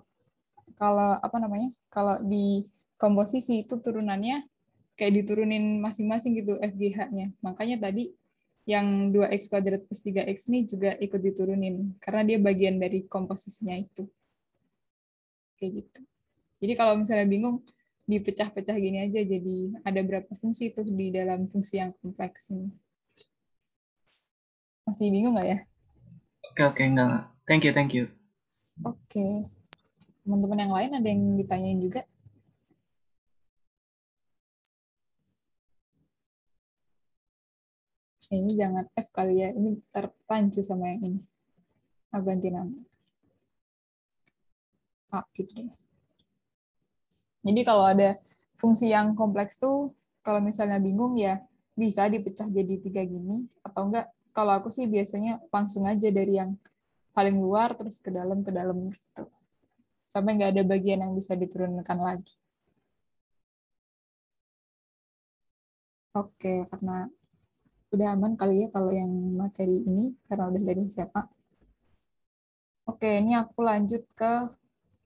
kalau apa namanya? Kalau di komposisi itu turunannya kayak diturunin masing-masing gitu FGH-nya. Makanya tadi yang 2x kuadrat plus 3x ini juga ikut diturunin karena dia bagian dari komposisinya itu. Kayak gitu. Jadi kalau misalnya bingung, dipecah-pecah gini aja, jadi ada berapa fungsi tuh di dalam fungsi yang kompleks ini. Masih bingung nggak ya? Oke, enggak. Thank you, thank you. Oke. Teman-teman yang lain ada yang ditanyain juga? Ini jangan F kali ya, ini terpancu sama yang ini. Aku ganti nama. Gitu deh. Jadi kalau ada fungsi yang kompleks tuh, kalau misalnya bingung ya bisa dipecah jadi 3 gini, atau enggak, kalau aku sih biasanya langsung aja dari yang paling luar terus ke dalam gitu. Sampai nggak ada bagian yang bisa diturunkan lagi. Oke, karena udah aman kali ya kalau yang materi ini, karena udah dari SMA. Oke, ini aku lanjut ke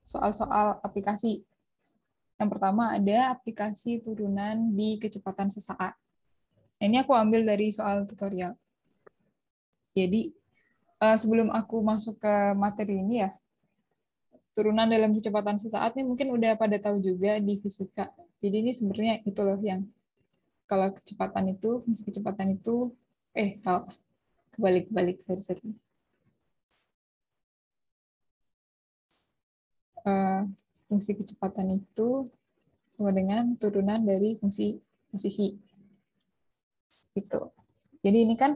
soal-soal aplikasi. Yang pertama ada aplikasi turunan di kecepatan sesaat. Nah, ini aku ambil dari soal tutorial. Jadi, sebelum aku masuk ke materi ini ya, turunan dalam kecepatan sesaat ini mungkin udah pada tahu juga di fisika. Jadi ini sebenarnya itu loh yang kalau kecepatan itu, fungsi kecepatan itu, kalau kebalik-balik, sorry. Eh, Fungsi kecepatan itu sama dengan turunan dari fungsi posisi. Gitu. Jadi ini kan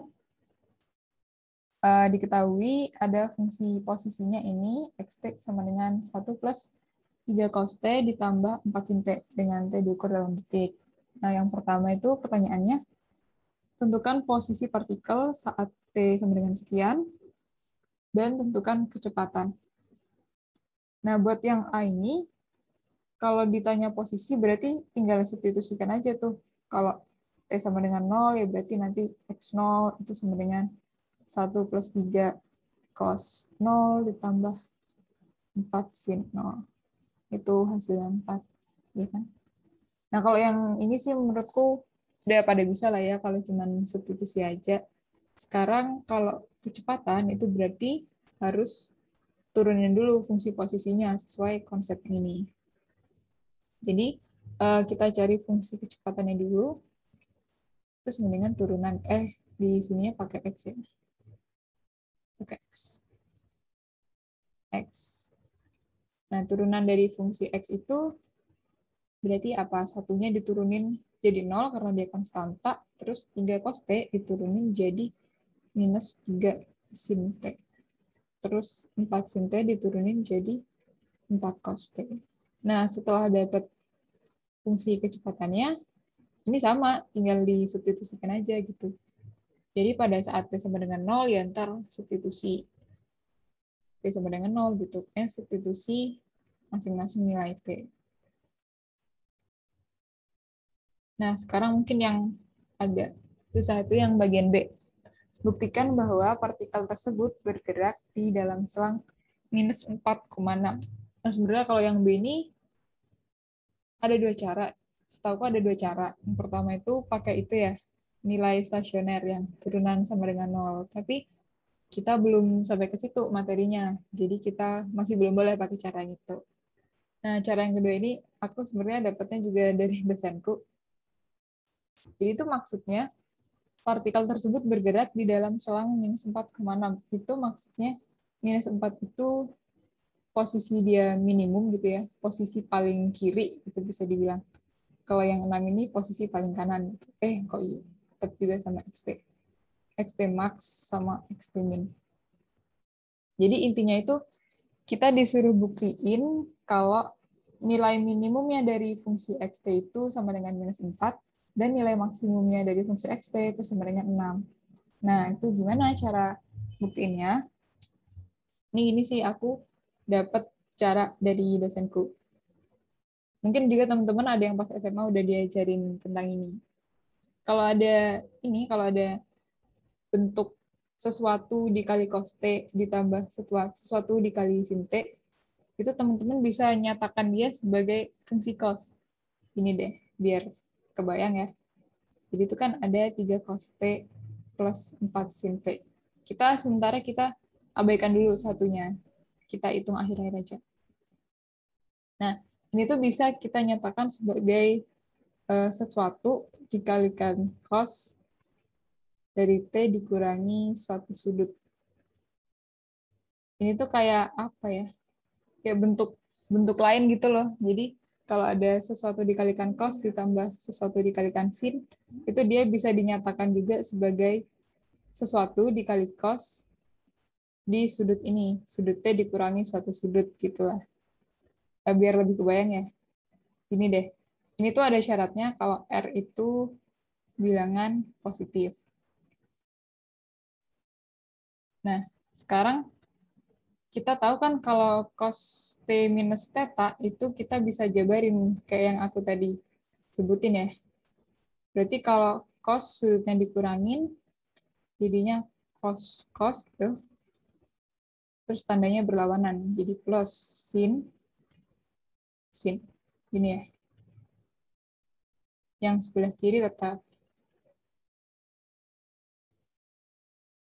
diketahui ada fungsi posisinya ini xt sama dengan 1 plus 3 cos T ditambah 4 sin T dengan T diukur dalam detik. Nah, yang pertama itu pertanyaannya, tentukan posisi partikel saat T sama dengan sekian, dan tentukan kecepatan. Nah, buat yang A ini, kalau ditanya posisi berarti tinggal substitusikan aja tuh. Kalau T sama dengan 0, ya berarti nanti X0 itu sama dengan 1 plus 3 cos 0 ditambah 4 sin 0. Itu hasilnya 4. Ya kan? Nah, kalau yang ini sih menurutku udah pada bisa lah ya kalau cuma substitusi aja. Sekarang kalau kecepatan itu berarti harus turunin dulu fungsi posisinya sesuai konsep ini. Jadi kita cari fungsi kecepatannya dulu, terus mendingan turunan di sininya pakai X ya. Pakai X. X. Nah, turunan dari fungsi X itu berarti apa? Satunya diturunin jadi 0 karena dia konstanta, terus 3 cos T diturunin jadi minus 3 sin T. Terus 4 sin T diturunin jadi 4 cos T. Nah, setelah dapat fungsi kecepatannya, ini sama, tinggal disubstitusikan aja gitu. Jadi pada saat T sama dengan 0, ya ntar substitusi T sama dengan 0 gitu. Substitusi masing-masing nilai T. Nah, sekarang mungkin yang agak susah itu yang bagian B. Buktikan bahwa partikel tersebut bergerak di dalam selang minus 4,6. Nah, sebenarnya kalau yang B ini ada 2 cara. Setahu ada 2 cara. Yang pertama itu pakai itu ya, nilai stasioner yang turunan sama dengan 0. Tapi kita belum sampai ke situ materinya. Jadi kita masih belum boleh pakai cara itu. Nah, cara yang kedua ini aku sebenarnya dapatnya juga dari dosenku. Jadi itu maksudnya partikel tersebut bergerak di dalam selang minus 4,6. Itu maksudnya minus 4 itu posisi dia minimum gitu ya, posisi paling kiri itu bisa dibilang. Kalau yang 6 ini posisi paling kanan. Gitu. Kok iya? Tetap juga sama XT. XT max sama XT min. Jadi intinya itu kita disuruh buktiin kalau nilai minimumnya dari fungsi xt itu sama dengan minus 4, dan nilai maksimumnya dari fungsi xt itu sama dengan 6. Nah, itu gimana cara buktiinnya? Ini sih aku dapat cara dari dosenku. Mungkin juga teman-teman ada yang pas SMA udah diajarin tentang ini. Kalau ada bentuk sesuatu dikali cos T ditambah sesuatu dikali sin T, itu teman-teman bisa nyatakan dia sebagai fungsi cos. Ini deh, biar kebayang ya. Jadi itu kan ada 3 cos T plus 4 sin T. Sementara kita abaikan dulu satunya. Kita hitung akhir-akhir aja. Nah, Ini tuh bisa kita nyatakan sebagai sesuatu dikalikan cos dari T dikurangi suatu sudut. Ini tuh kayak apa ya? Kayak bentuk bentuk lain gitu loh. Jadi kalau ada sesuatu dikalikan cos ditambah sesuatu dikalikan sin, itu dia bisa dinyatakan juga sebagai sesuatu dikali cos di sudut ini. Sudut T dikurangi suatu sudut gitu lah. Biar lebih kebayang ya. Ini deh. Ini tuh ada syaratnya kalau R itu bilangan positif. Nah, sekarang kita tahu kan kalau cos T minus theta itu kita bisa jabarin kayak yang aku tadi sebutin ya. Berarti kalau cos sudutnya dikurangin, jadinya cos cos gitu. Terus tandanya berlawanan. Jadi plus sin sin. Ini ya. Yang sebelah kiri tetap.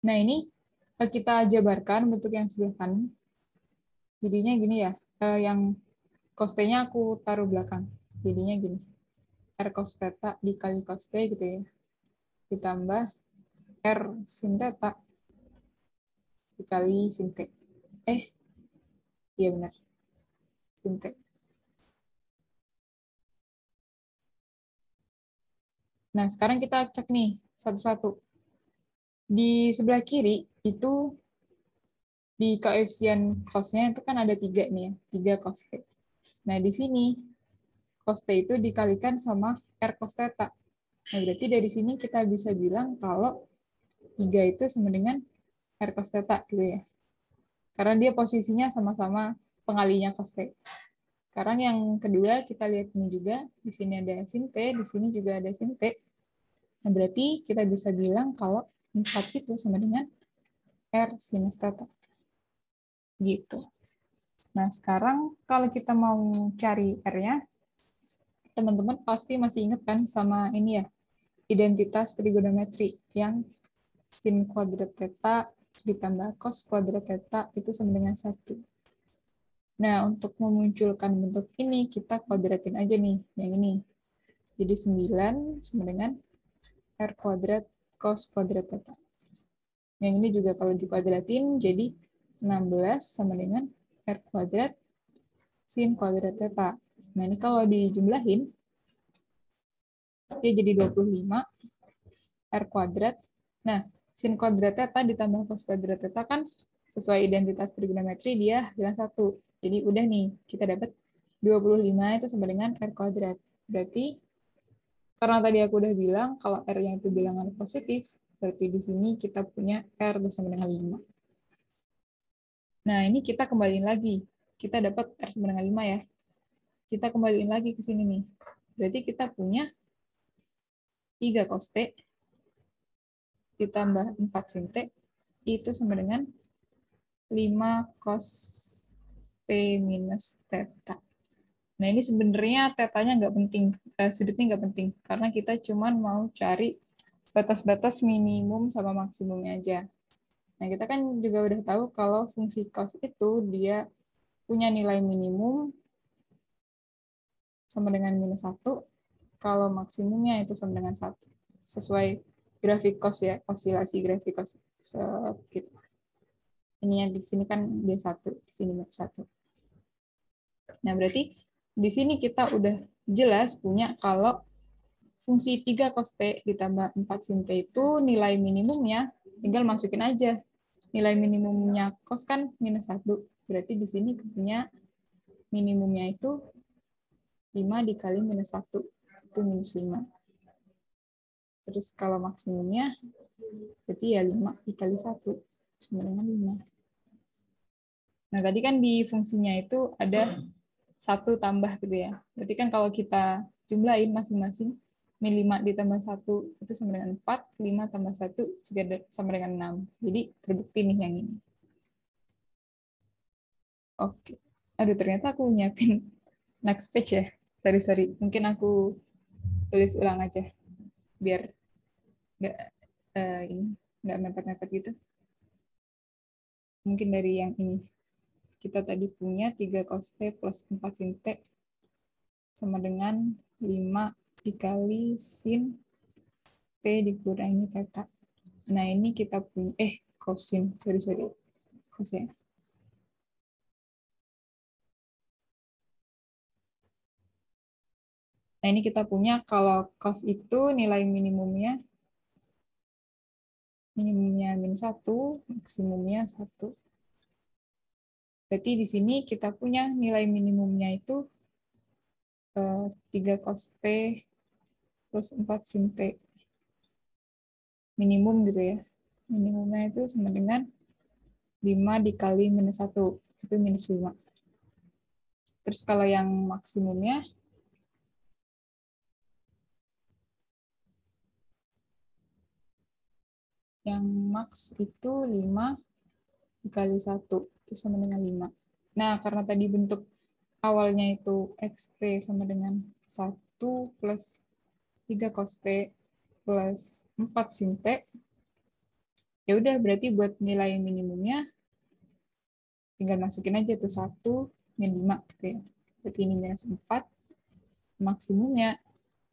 Nah, ini kita jabarkan bentuk yang sebelah kanan. Jadinya gini ya. Yang cos T-nya aku taruh belakang. Jadinya gini. R cos theta dikali cos T gitu ya. Ditambah R sin theta dikali sin T. Iya benar. Sin T. Nah, sekarang kita cek nih satu-satu. Di sebelah kiri itu di koefisien cos-nya itu kan ada 3 nih ya, 3 cos T. Nah, di sini cos T itu dikalikan sama R cos theta. Nah, berarti dari sini kita bisa bilang kalau 3 itu sama dengan R cos theta gitu ya. Karena dia posisinya sama-sama pengalinya cos T. Sekarang yang kedua kita lihat ini juga, di sini ada sin T, di sini juga ada sin T. Nah, berarti kita bisa bilang kalau 4 itu sama dengan R sinus theta. Gitu. Nah, sekarang kalau kita mau cari R-nya, teman-teman pasti masih ingat kan sama ini ya, identitas trigonometri yang sin kuadrat theta ditambah cos kuadrat theta itu sama dengan 1. Nah, untuk memunculkan bentuk ini, kita kuadratin aja nih, yang ini. Jadi 9 sama dengan R kuadrat cos kuadrat theta. Yang ini juga kalau dikuadratin, jadi 16 sama dengan R kuadrat sin kuadrat theta. Nah, ini kalau dijumlahin, dia jadi 25 R kuadrat. Nah, sin kuadrat theta ditambah cos kuadrat theta kan sesuai identitas trigonometri dia hasilnya 1. Jadi udah nih, kita dapat 25 itu sama dengan R kuadrat. Berarti karena tadi aku udah bilang kalau R-nya itu bilangan positif, berarti di sini kita punya R itu sama dengan 5. Nah, ini kita kembaliin lagi. Kita dapat R sama dengan 5 ya. Kita kembaliin lagi ke sini nih. Berarti kita punya 3 cos T ditambah 4 sin T itu sama dengan 5 cos T minus theta. Nah, ini sebenarnya tetanya nggak penting, sudutnya nggak penting, karena kita cuma mau cari batas-batas minimum sama maksimumnya aja. Nah, kita kan juga udah tahu kalau fungsi cos itu dia punya nilai minimum sama dengan minus 1, kalau maksimumnya itu sama dengan 1. Sesuai grafik cos ya, osilasi grafik cos. Gitu. Ini yang di sini kan dia 1, di sini minus 1. Nah, berarti di sini kita udah jelas punya kalau fungsi 3 cos T ditambah 4 sin T itu nilai minimumnya, tinggal masukin aja. Nilai minimumnya cos kan minus 1. Berarti di sini punya minimumnya itu 5 dikali minus 1. Itu minus 5. Terus kalau maksimumnya, berarti ya 5 dikali 1. Sama dengan 5. Nah, tadi kan di fungsinya itu ada 1 tambah gitu ya. Berarti kan kalau kita jumlahin masing-masing, min 5 ditambah 1 itu sama dengan 4, 5 tambah 1 juga sama dengan 6. Jadi terbukti nih yang ini. Oke. Aduh, ternyata aku nyiapin next page ya. Sorry. Mungkin aku tulis ulang aja. Biar nggak ini nggak mepet-mepet gitu. Mungkin dari yang ini. Kita tadi punya 3 cos T plus 4 sin T sama dengan 5 dikali sin T dikurangi theta. Nah, ini kita punya, kosin, sorry. Kosin. Nah, ini kita punya kalau cos itu nilai minimumnya min 1, maksimumnya 1. Berarti di sini kita punya nilai minimumnya itu 3 cos T plus 4 sin T. Minimum gitu ya. Minimumnya itu sama dengan 5 dikali minus 1. Itu minus 5. Terus kalau yang maksimumnya, yang max itu 5 dikali 1. Itu sama dengan 5. Nah, karena tadi bentuk awalnya itu xt sama dengan 1 plus 3 cos T plus 4 sin T, ya udah berarti buat nilai minimumnya tinggal masukin aja tuh 1 min 5 gitu ya. Berarti ini minus 4, maksimumnya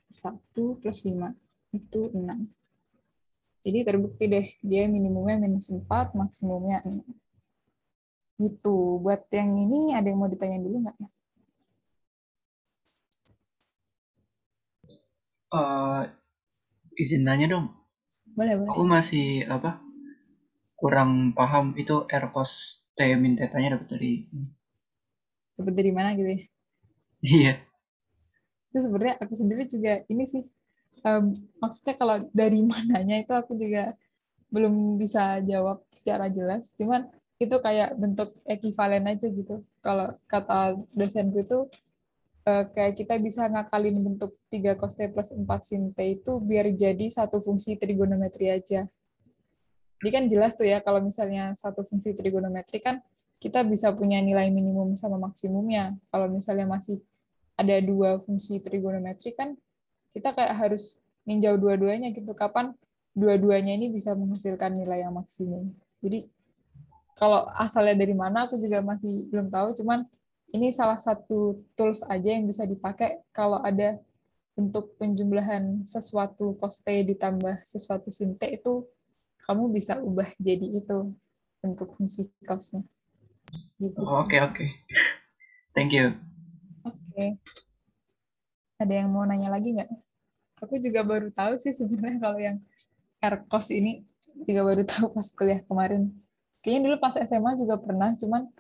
1 plus 5 itu 6. Jadi terbukti deh, dia minimumnya minus 4, maksimumnya 6. Gitu. Buat yang ini ada yang mau ditanya dulu nggak ya? Izin nanya dong. Boleh, Aku boleh. masih kurang paham itu R cos T min tetanya dapat dari Dapat dari mana gitu ya? iya. Itu sebenarnya aku sendiri juga ini sih, maksudnya kalau dari mananya itu aku juga belum bisa jawab secara jelas. Cuman itu kayak bentuk ekivalen aja gitu. Kalau kata dosenku itu kayak kita bisa ngakalin bentuk 3 cos T plus 4 sin T itu biar jadi satu fungsi trigonometri aja. Jadi kan jelas tuh ya kalau misalnya satu fungsi trigonometri kan kita bisa punya nilai minimum sama maksimumnya. Kalau misalnya masih ada dua fungsi trigonometri kan kita kayak harus ninjau dua-duanya gitu. Kapan dua-duanya ini bisa menghasilkan nilai yang maksimum. Jadi kalau asalnya dari mana aku juga masih belum tahu. Cuman ini salah satu tools aja yang bisa dipakai kalau ada untuk penjumlahan sesuatu cos T ditambah sesuatu sin T itu kamu bisa ubah jadi itu untuk fungsi cosnya. Gitu Oh, sih. oke oke. Thank you. Oke. Ada yang mau nanya lagi nggak? Aku juga baru tahu sih sebenarnya kalau yang R cos ini juga baru tahu pas kuliah kemarin. Kayaknya dulu pas SMA juga pernah, cuman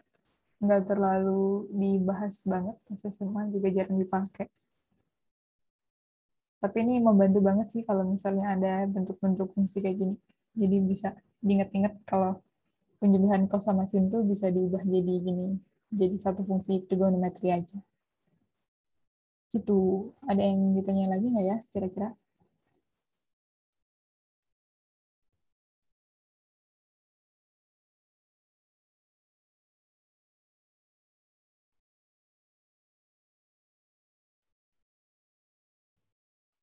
nggak terlalu dibahas banget pas SMA juga jarang dipakai. Tapi ini membantu banget sih kalau misalnya ada bentuk-bentuk fungsi kayak gini. Jadi bisa diingat-ingat kalau penjumlahan cos sama sin tuh bisa diubah jadi gini. Jadi satu fungsi trigonometri aja. Gitu. Ada yang ditanya lagi nggak ya kira-kira?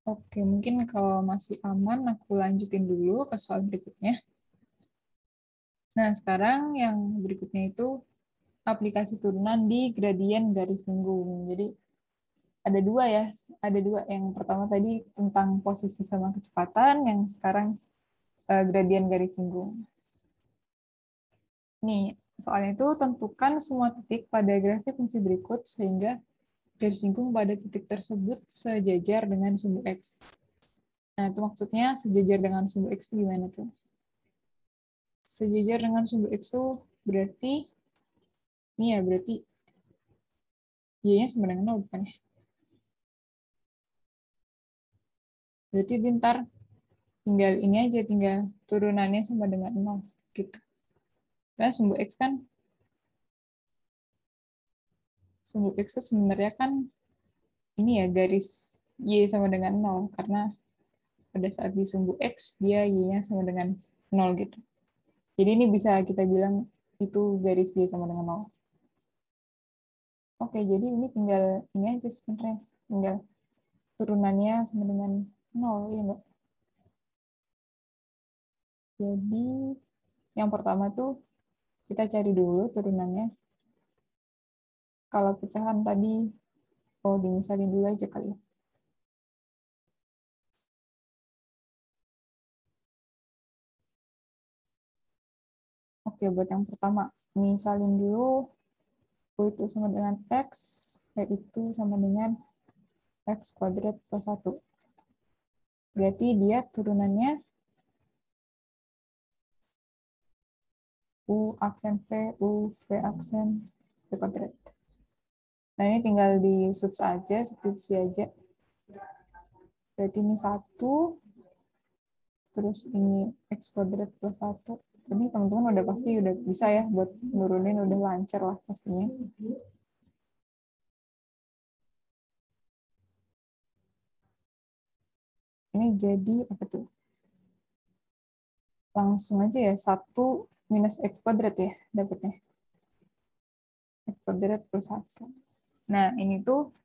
Oke, mungkin kalau masih aman aku lanjutin dulu ke soal berikutnya. Nah, sekarang yang berikutnya itu aplikasi turunan di gradien garis singgung. Jadi ada dua ya, ada dua. Yang pertama tadi tentang posisi sama kecepatan, yang sekarang gradien garis singgung. Nih, soalnya itu tentukan semua titik pada grafik fungsi berikut sehingga garis singgung pada titik tersebut sejajar dengan sumbu X. Nah, itu maksudnya sejajar dengan sumbu X itu gimana tuh? Sejajar dengan sumbu X itu berarti, ini ya berarti Y-nya sama dengan 0 bukan ya? Berarti dia ntar tinggal ini aja, tinggal turunannya sama dengan 0. Gitu. Karena sumbu X kan, sumbu X itu sebenarnya kan ini ya garis Y sama dengan 0. Karena pada saat di sumbu X, dia Y-nya sama dengan 0 gitu. Jadi ini bisa kita bilang itu garis Y sama dengan 0. Oke, jadi ini tinggal ini aja sebenarnya. Tinggal turunannya sama dengan 0, ya enggak? Jadi yang pertama tuh kita cari dulu turunannya. Kalau pecahan tadi, Oh, dimisalin dulu aja kali ya. Oke, buat yang pertama, misalin dulu U itu sama dengan X, V itu sama dengan X kuadrat plus 1. Berarti dia turunannya U aksen V, U, V aksen V kuadrat. Nah, ini tinggal di substitusi aja. Berarti ini 1, terus ini X kuadrat plus 1. Ini teman-teman udah pasti udah bisa ya buat nurunin, udah lancar lah pastinya. Ini jadi apa tuh? Langsung aja ya, 1 minus X kuadrat ya dapatnya. X kuadrat plus 1. Nah, ini tuh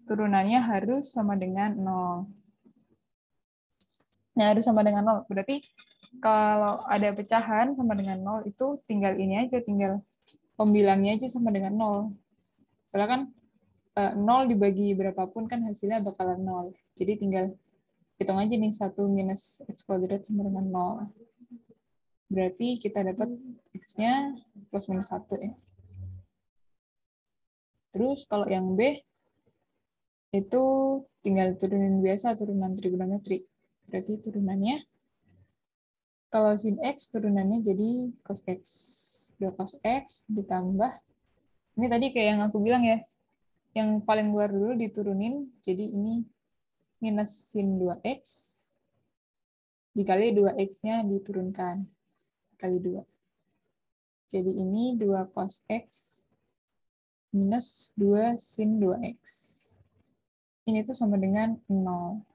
turunannya harus sama dengan 0. Nah, harus sama dengan 0. Berarti kalau ada pecahan sama dengan 0 itu tinggal ini aja, tinggal pembilangnya aja sama dengan 0. Karena kan 0 dibagi berapapun kan hasilnya bakalan 0. Jadi tinggal hitung aja nih 1 minus X kuadrat sama dengan 0. Berarti kita dapat X-nya plus minus 1 ya. Terus kalau yang B itu tinggal turunin biasa, turunan trigonometri. Berarti turunannya, kalau sin X turunannya jadi cos X. 2 cos X ditambah, ini tadi kayak yang aku bilang ya, yang paling luar dulu diturunin, jadi ini minus sin 2X, dikali 2X-nya diturunkan, kali 2. Jadi ini 2 cos X minus 2 sin 2X. Ini tuh sama dengan 0.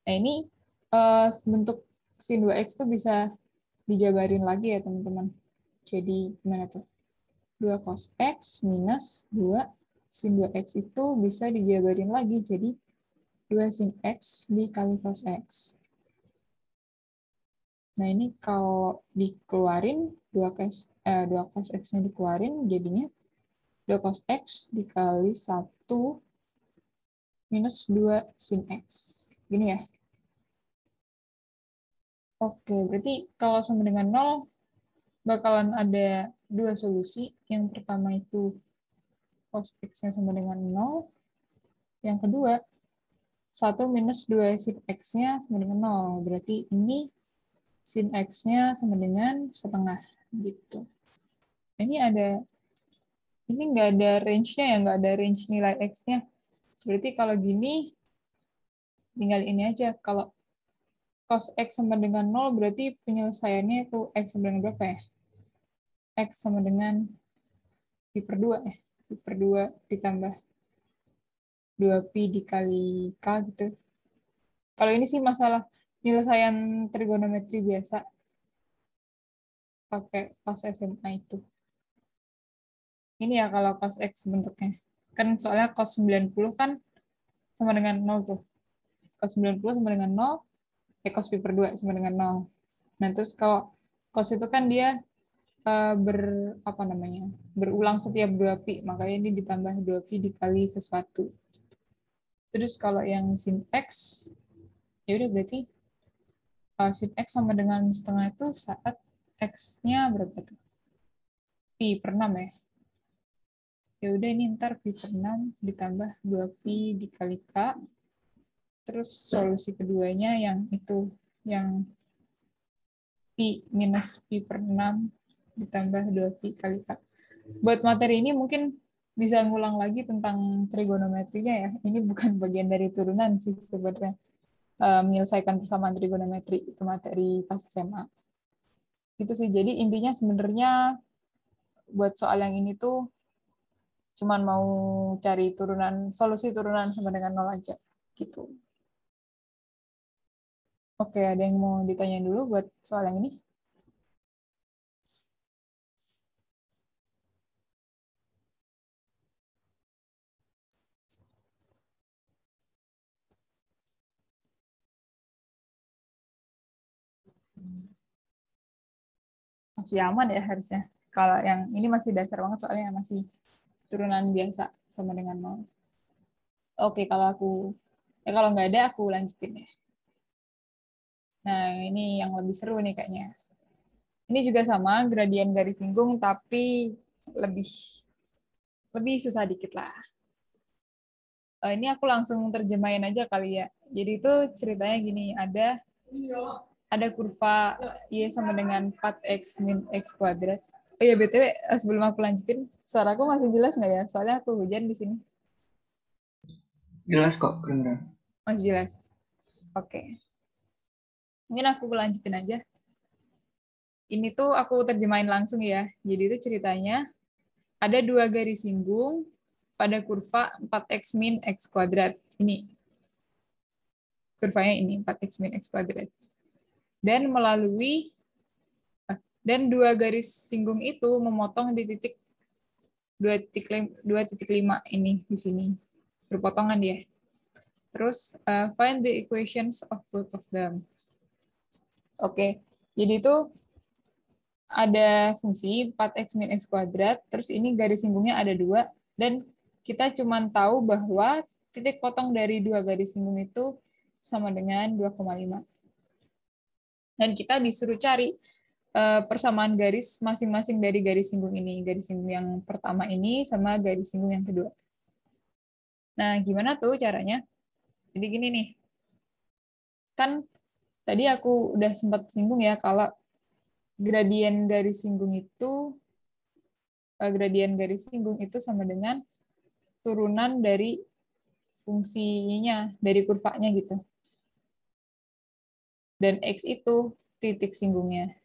Nah, ini bentuk sin 2X tuh bisa dijabarin lagi ya, teman-teman. Jadi, gimana tuh? 2 cos X minus 2 sin 2X itu bisa dijabarin lagi. Jadi, 2 sin X dikali cos X. Nah, ini kalau dikeluarin, 2 cos X-nya dikeluarin, jadinya 2 cos X dikali 1 minus 2 sin X. Gini ya. Oke, berarti kalau sama dengan 0, bakalan ada dua solusi. Yang pertama itu cos X-nya sama dengan 0. Yang kedua, 1 minus 2 sin X-nya sama dengan 0. Berarti ini sin X-nya sama dengan setengah. Gitu. Ini nggak ada range-nya ya, nggak ada range nilai X-nya. Berarti kalau gini, tinggal ini aja. Kalau cos X sama dengan 0, berarti penyelesaiannya itu X sama dengan berapa ya? X sama dengan pi per 2 ya. Pi per 2 ditambah 2pi dikali K gitu. Kalau ini sih masalah penyelesaian trigonometri biasa pakai pas SMA itu. Ini ya kalau cos X bentuknya. Kan soalnya cos 90 kan sama dengan 0 tuh. Cos 90 sama dengan 0, cos pi per 2 sama dengan 0. Nah, terus kalau cos itu kan dia ber apa namanya? Berulang setiap 2pi, makanya ini ditambah 2pi dikali sesuatu. Terus kalau yang sin X, ya udah berarti sin X sama dengan setengah itu saat X-nya berapa tuh? Pi per 6 ya. Ya udah ini ntar pi per 6 ditambah 2pi dikali K. Terus solusi keduanya yang itu, yang pi minus pi per 6 ditambah 2pi kali K. Buat materi ini mungkin bisa ngulang lagi tentang trigonometrinya ya. Ini bukan bagian dari turunan sih sebenarnya. Menyelesaikan persamaan trigonometri itu materi pas SMA. Itu sih. Jadi intinya sebenarnya buat soal yang ini tuh cuman mau cari solusi turunan sama dengan 0 aja gitu. Oke, ada yang mau ditanya dulu buat soal yang ini? Masih aman ya harusnya. Kalau yang ini masih dasar banget soalnya masih turunan biasa sama dengan 0. Oke, kalau nggak ada, aku lanjutin ya. Nah, ini yang lebih seru nih kayaknya. Ini juga sama, gradien garis singgung, tapi lebih susah dikit lah. Ini aku langsung terjemahin aja kali ya. Jadi itu ceritanya gini, ada kurva Y sama dengan 4X min X kuadrat. Oh iya, BTW, sebelum aku lanjutin, suaraku masih jelas nggak ya? Soalnya aku hujan di sini. Jelas kok, kedengeran. Masih jelas. Oke. Mungkin aku lanjutin aja. Ini tuh aku terjemahin langsung ya. Jadi itu ceritanya ada dua garis singgung pada kurva 4x min x kuadrat. Ini kurvanya ini 4x min x kuadrat. Dan dua garis singgung itu memotong di titik 2.5 ini di sini. Berpotongan dia. Terus find the equations of both of them. Oke. Jadi itu ada fungsi 4x min x kuadrat, terus ini garis singgungnya ada 2, dan kita cuma tahu bahwa titik potong dari dua garis singgung itu sama dengan 2,5. Dan kita disuruh cari persamaan garis masing-masing dari garis singgung ini. Garis singgung yang pertama ini sama garis singgung yang kedua. Nah, gimana tuh caranya? Jadi gini nih. Kan tadi aku udah sempat singgung ya kalau gradien garis singgung itu sama dengan turunan dari fungsinya, dari kurvanya gitu. Dan X itu titik singgungnya.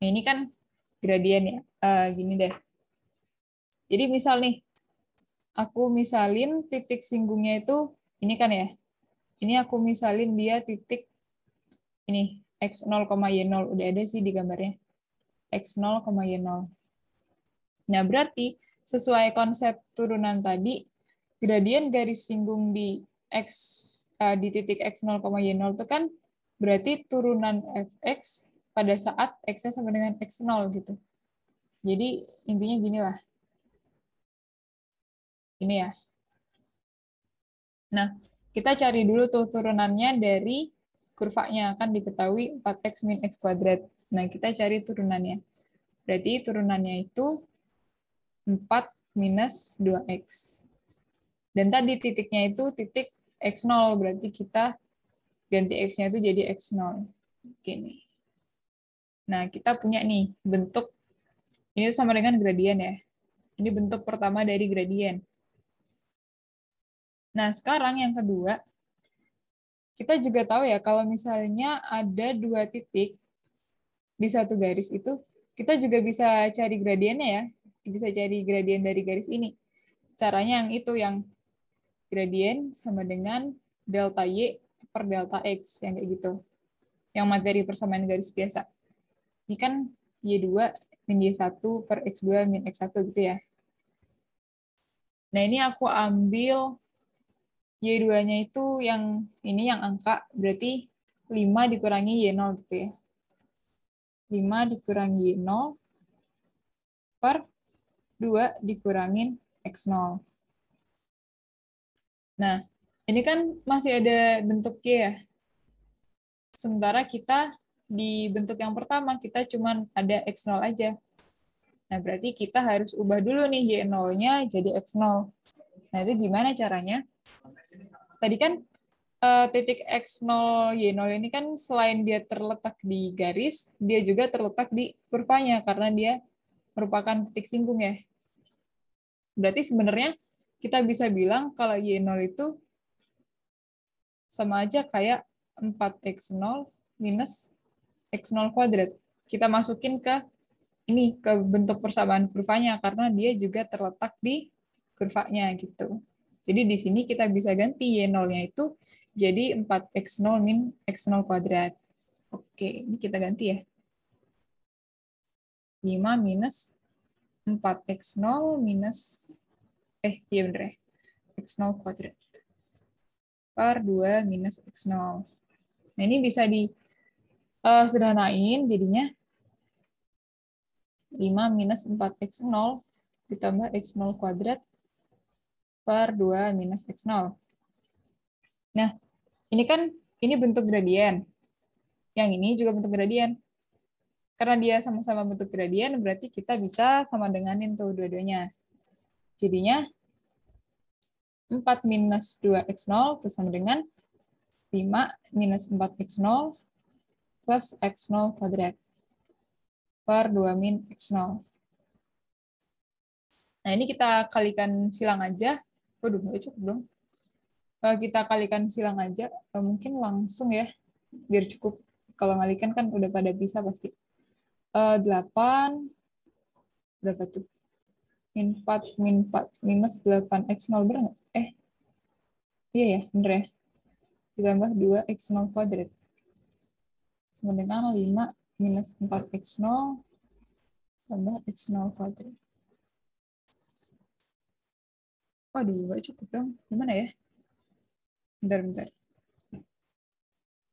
Nah, ini kan gradien ya. Gini deh. Jadi misal nih, aku misalin titik singgungnya itu, ini kan ya. Ini aku misalin dia titik, ini, X0, Y0. Udah ada sih di gambarnya. X0, Y0. Nah, berarti sesuai konsep turunan tadi, gradien garis singgung di di titik X0, Y0 itu kan berarti turunan fx pada saat x sama dengan x0 gitu. Jadi intinya gini lah. Ini ya. Nah, kita cari dulu tuh turunannya dari kurvanya. Kan diketahui 4x min x kuadrat. Nah, kita cari turunannya. Berarti turunannya itu 4 minus 2x. Dan tadi titiknya itu titik x0, berarti kita ganti x-nya itu jadi x0. Gini. Nah, kita punya nih bentuk, ini sama dengan gradien ya. Ini bentuk pertama dari gradien. Nah, sekarang yang kedua, kita juga tahu ya, kalau misalnya ada dua titik di satu garis itu, kita juga bisa cari gradiennya ya. Bisa cari gradien dari garis ini. Caranya yang itu, yang gradien sama dengan delta Y per delta X, yang kayak gitu. Yang materi persamaan garis biasa. Ini kan Y2 min Y1 per X2 min X1 gitu ya. Nah, ini aku ambil Y2-nya itu yang ini yang angka, berarti 5 dikurangi Y0 gitu ya. 5 dikurangi Y0 per 2 dikurangin X0. Nah, ini kan masih ada bentuk Y ya. Sementara kita di bentuk yang pertama, kita cuma ada X0 aja. Nah, berarti kita harus ubah dulu nih Y0-nya jadi X0. Nah, itu gimana caranya? Tadi kan titik X0, Y0 ini kan selain dia terletak di garis, dia juga terletak di kurvanya karena dia merupakan titik singgung ya. Berarti sebenarnya kita bisa bilang kalau Y0 itu sama aja kayak 4X0 minus X0 kuadrat. Kita masukin ke bentuk persamaan kurvanya karena dia juga terletak di kurvanya gitu. Jadi di sini kita bisa ganti Y0-nya itu jadi 4X0 min X0 kuadrat. Oke, ini kita ganti ya. 5 minus 4X0 minus, iya bener ya, X0 kuadrat. Per 2 minus X0. Nah, ini bisa di sederhanain jadinya 5 minus 4x0 ditambah x0 kuadrat per 2 minus x0. Nah, ini bentuk gradien. Yang ini juga bentuk gradien. Karena dia sama-sama bentuk gradien, berarti kita bisa sama denganin tuh dua-duanya. Jadinya 4 minus 2x0 itu sama dengan 5 minus 4x0 plus x0 kuadrat per 2 min x0. Nah, ini kita kalikan silang aja. Waduh, nggak cukup dong. Kita kalikan silang aja, mungkin langsung ya, biar cukup. Kalau ngalikan kan udah pada bisa pasti. 8, berapa tuh? Min 4 minus 8x0, bener nggak? Iya ya, bener ya. Ditambah 2x0 kuadrat. Sama dengan 5 minus 4x0 tambah x0 kuadrat. Waduh, nggak cukup dong. Gimana ya? Bentar.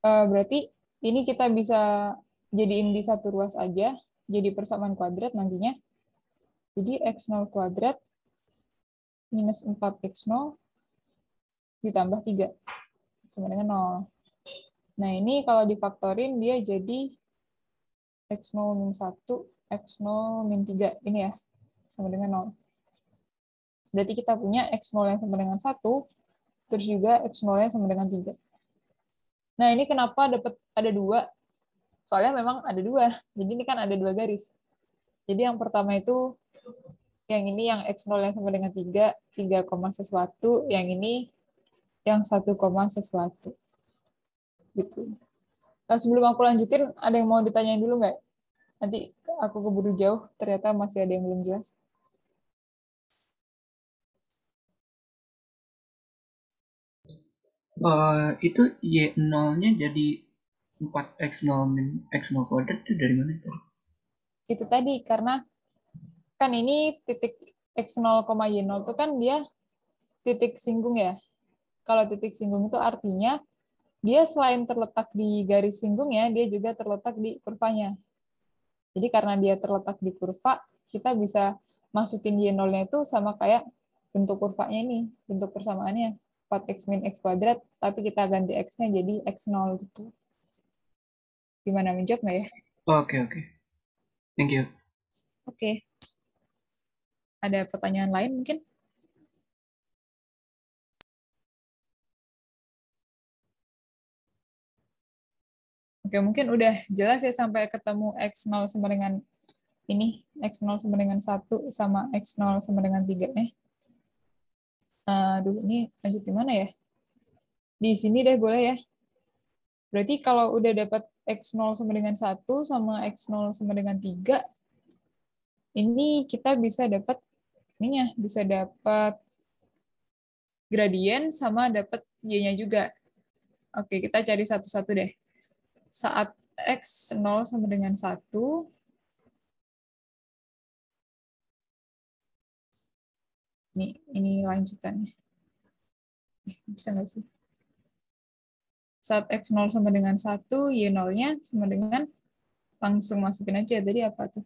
Berarti ini kita bisa jadiin di satu ruas aja, jadi persamaan kuadrat nantinya. Jadi x0 kuadrat minus 4x0 ditambah 3 sama dengan 0. Nah, ini kalau difaktorin dia jadi x0 min 1, x0 min 3. Ini ya, sama dengan 0. Berarti kita punya x0 yang sama dengan 1, terus juga x0 yang sama dengan 3. Nah, ini kenapa dapat ada 2? Soalnya memang ada 2. Jadi ini kan ada 2 garis. Jadi yang pertama itu, yang ini yang x0 yang sama dengan 3, 3, sesuatu. Yang ini yang 1, sesuatu. Gitu. Nah, sebelum aku lanjutin, ada yang mau ditanyain dulu nggak? Nanti aku keburu jauh, ternyata masih ada yang belum jelas. Itu Y0-nya jadi 4x0 min x0 kuadrat itu dari mana itu? Itu tadi, karena kan ini titik x0, y0 itu kan dia titik singgung ya. Kalau titik singgung itu artinya dia selain terletak di garis singgungnya, dia juga terletak di kurvanya. Jadi karena dia terletak di kurva, kita bisa masukin y0-nya itu sama kayak bentuk kurvanya ini, bentuk persamaannya. 4x min x kuadrat, tapi kita ganti x-nya jadi x0 gitu. Gimana, menjawab nggak ya? Oke. Thank you. Oke. Ada pertanyaan lain mungkin? Oke, mungkin udah jelas ya sampai ketemu x0 sama dengan ini, x0 sama dengan 1 sama x0 sama dengan 3. Aduh, ini lanjut di mana ya? Di sini deh boleh ya. Berarti kalau udah dapat x0 sama dengan 1 sama x0 sama dengan 3, ini kita bisa dapat ininya, bisa dapat gradien sama dapat y-nya juga. Oke, kita cari satu-satu deh. Saat x0 sama dengan 1, ini lanjutannya. Bisa nggak sih? Saat x0 sama dengan 1, y0-nya sama dengan, langsung masukin aja. Tadi apa tuh?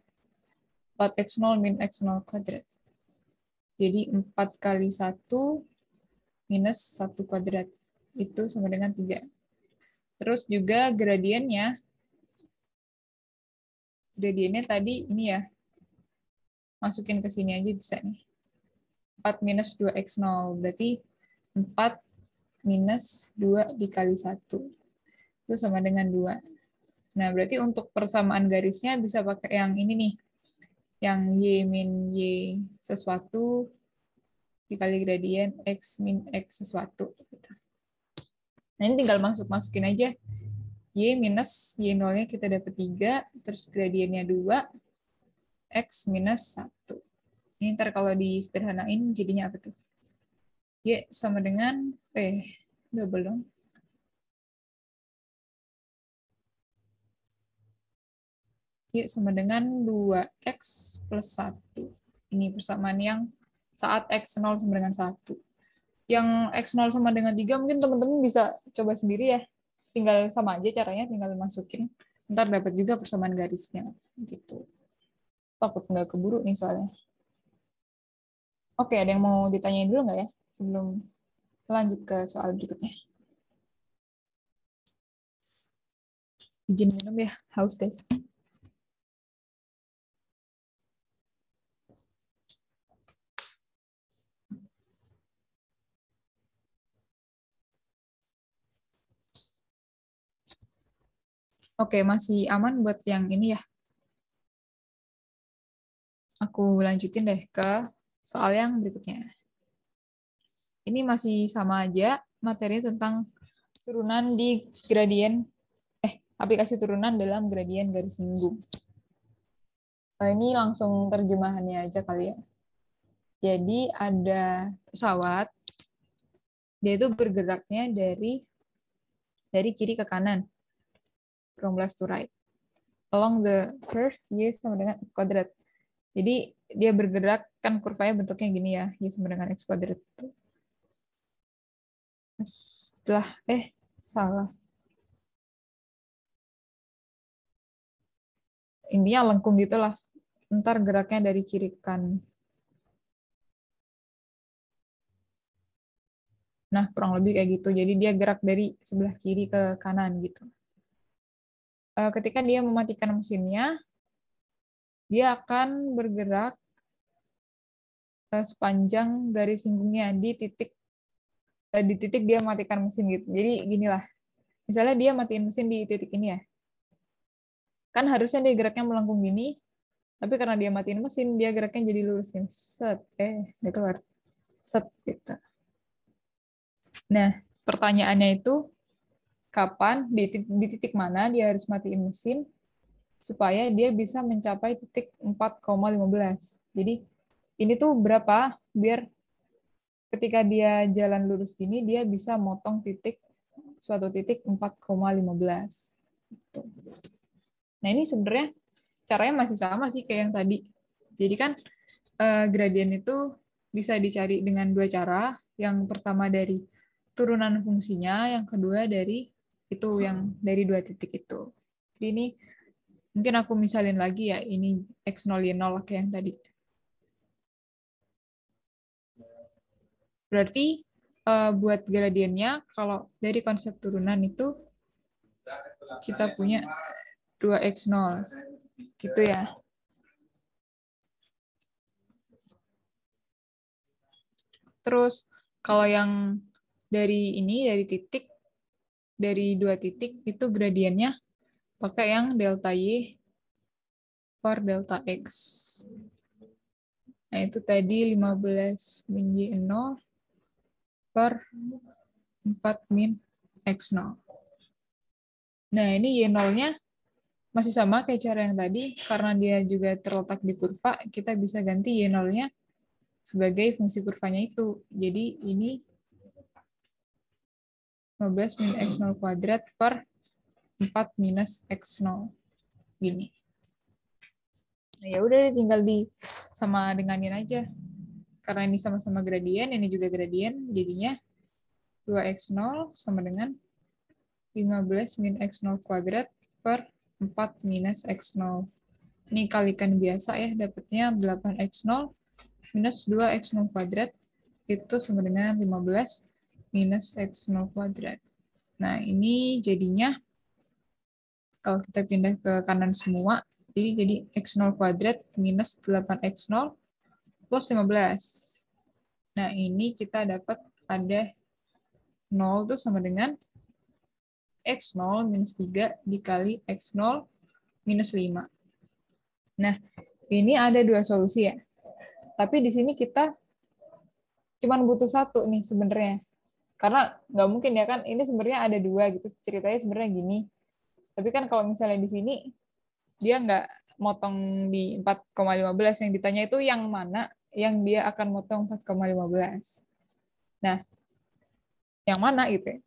4x0 min x0 kuadrat. Jadi 4 kali 1 minus 1 kuadrat. Itu sama dengan 3. Terus juga gradiennya tadi ini ya, masukin ke sini aja bisa nih. 4 minus 2x0, berarti 4 minus 2 dikali 1. Itu sama dengan 2. Nah, berarti untuk persamaan garisnya bisa pakai yang ini nih. Yang y min y sesuatu dikali gradien x min x sesuatu. Nah, ini tinggal masukin aja. Y minus Y0-nya kita dapat 3, terus gradiennya 2, X minus 1. Ini ntar kalau disederhanain jadinya apa tuh? Y sama dengan, double dong. Y sama dengan 2X plus 1. Ini persamaan yang saat X0 sama dengan 1. Yang X0 sama dengan 3 mungkin teman-teman bisa coba sendiri ya. Tinggal sama aja caranya, tinggal masukin. Ntar dapat juga persamaan garisnya. Gitu. takut nggak keburu nih soalnya. Oke, ada yang mau ditanyain dulu nggak ya sebelum lanjut ke soal berikutnya? Izin minum ya, haus guys. Oke, masih aman buat yang ini ya. Aku lanjutin deh ke soal yang berikutnya. Ini masih sama aja materi tentang turunan di gradien, aplikasi turunan dalam gradien garis singgung. Ini langsung terjemahannya aja kali ya. Jadi ada pesawat, dia itu bergeraknya dari kiri ke kanan, from left to right. Along the curve, Y sama dengan X kuadrat. Jadi dia bergerak, kan kurvanya bentuknya gini ya, Y sama dengan X kuadrat. Setelah, salah. Intinya lengkung gitulah. Ntar geraknya dari kiri ke kanan. Nah, kurang lebih kayak gitu. Jadi dia gerak dari sebelah kiri ke kanan gitu. Ketika dia mematikan mesinnya, dia akan bergerak sepanjang garis singgungnya di titik dia matikan mesin gitu. Jadi ginilah. Misalnya dia matiin mesin di titik ini ya. Kan harusnya dia geraknya melengkung gini, tapi karena dia matiin mesin, dia geraknya jadi lurus gini. Set, dia keluar. Set gitu. Nah, pertanyaannya itu kapan di titik mana dia harus matiin mesin supaya dia bisa mencapai titik 4,15. Jadi ini tuh berapa biar ketika dia jalan lurus gini dia bisa motong suatu titik 4,15. Gitu. Nah, ini sebenarnya caranya masih sama sih kayak yang tadi. Jadi kan gradien itu bisa dicari dengan dua cara. Yang pertama dari turunan fungsinya, yang kedua dari itu yang dari dua titik itu. Jadi ini mungkin aku misalin lagi ya, ini X0, Y0 kayak yang tadi. Berarti buat gradiennya, kalau dari konsep turunan itu kita punya 2X0. Gitu ya. Terus kalau yang dari dua titik itu gradiennya pakai yang delta Y per delta X. Nah, itu tadi 15 min Y0 per 4 min X0. Nah, ini Y0-nya masih sama kayak cara yang tadi, karena dia juga terletak di kurva, kita bisa ganti Y0-nya sebagai fungsi kurvanya itu. Jadi ini 15 min X0 kuadrat per 4 minus X0. Gini. Nah, ya udah tinggal sama denganin aja. Karena ini sama-sama gradien, ini juga gradien, jadinya 2X0 sama dengan 15 min X0 kuadrat per 4 minus X0. Ini kalikan biasa ya, dapatnya 8X0 minus 2X0 kuadrat, itu sama dengan 15 minus X0 kuadrat. Nah, ini jadinya, kalau kita pindah ke kanan semua, jadi X0 kuadrat minus 8X0 plus 15. Nah, ini kita dapat ada 0 itu sama dengan X0 minus 3 dikali X0 minus 5. Nah, ini ada dua solusi ya. Tapi di sini kita cuma butuh satu nih sebenarnya. Karena nggak mungkin ya kan, ini sebenarnya ada dua gitu. Ceritanya sebenarnya gini. Tapi kan kalau misalnya di sini, dia nggak motong di 4,15. Yang ditanya itu yang mana yang dia akan motong 4,15. Nah, yang mana gitu ya?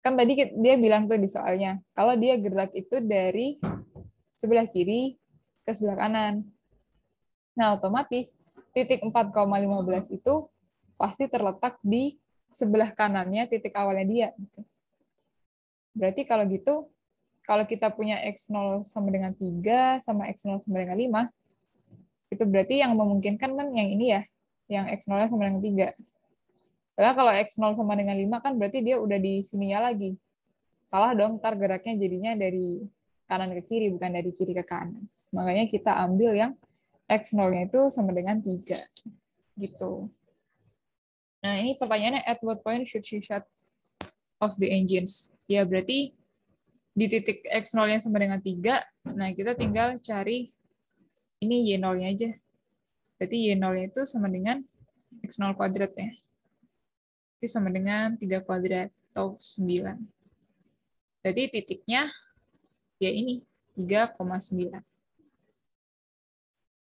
Kan tadi dia bilang tuh di soalnya, kalau dia gerak itu dari sebelah kiri ke sebelah kanan. Nah, otomatis titik 4,15 itu pasti terletak di sebelah kanannya titik awalnya dia. Berarti kalau gitu, kalau kita punya X0 sama dengan 3, sama X0 sama dengan 5, Itu berarti yang memungkinkan kan yang ini ya, yang X0 sama dengan 3. Padahal kalau X0 sama dengan 5 kan berarti dia udah di sininya lagi. Salah dong, ntar geraknya jadinya dari kanan ke kiri, bukan dari kiri ke kanan. Makanya kita ambil yang X0-nya itu sama dengan 3. Gitu. Nah, ini pertanyaannya, at what point should she shut off the engines? Ya, berarti di titik X0-nya sama dengan 3, nah kita tinggal cari ini Y0-nya aja. Berarti Y0-nya itu sama dengan X0 kuadrat ya. Itu sama dengan 3 kuadrat atau 9. Berarti titiknya ya ini 3,9.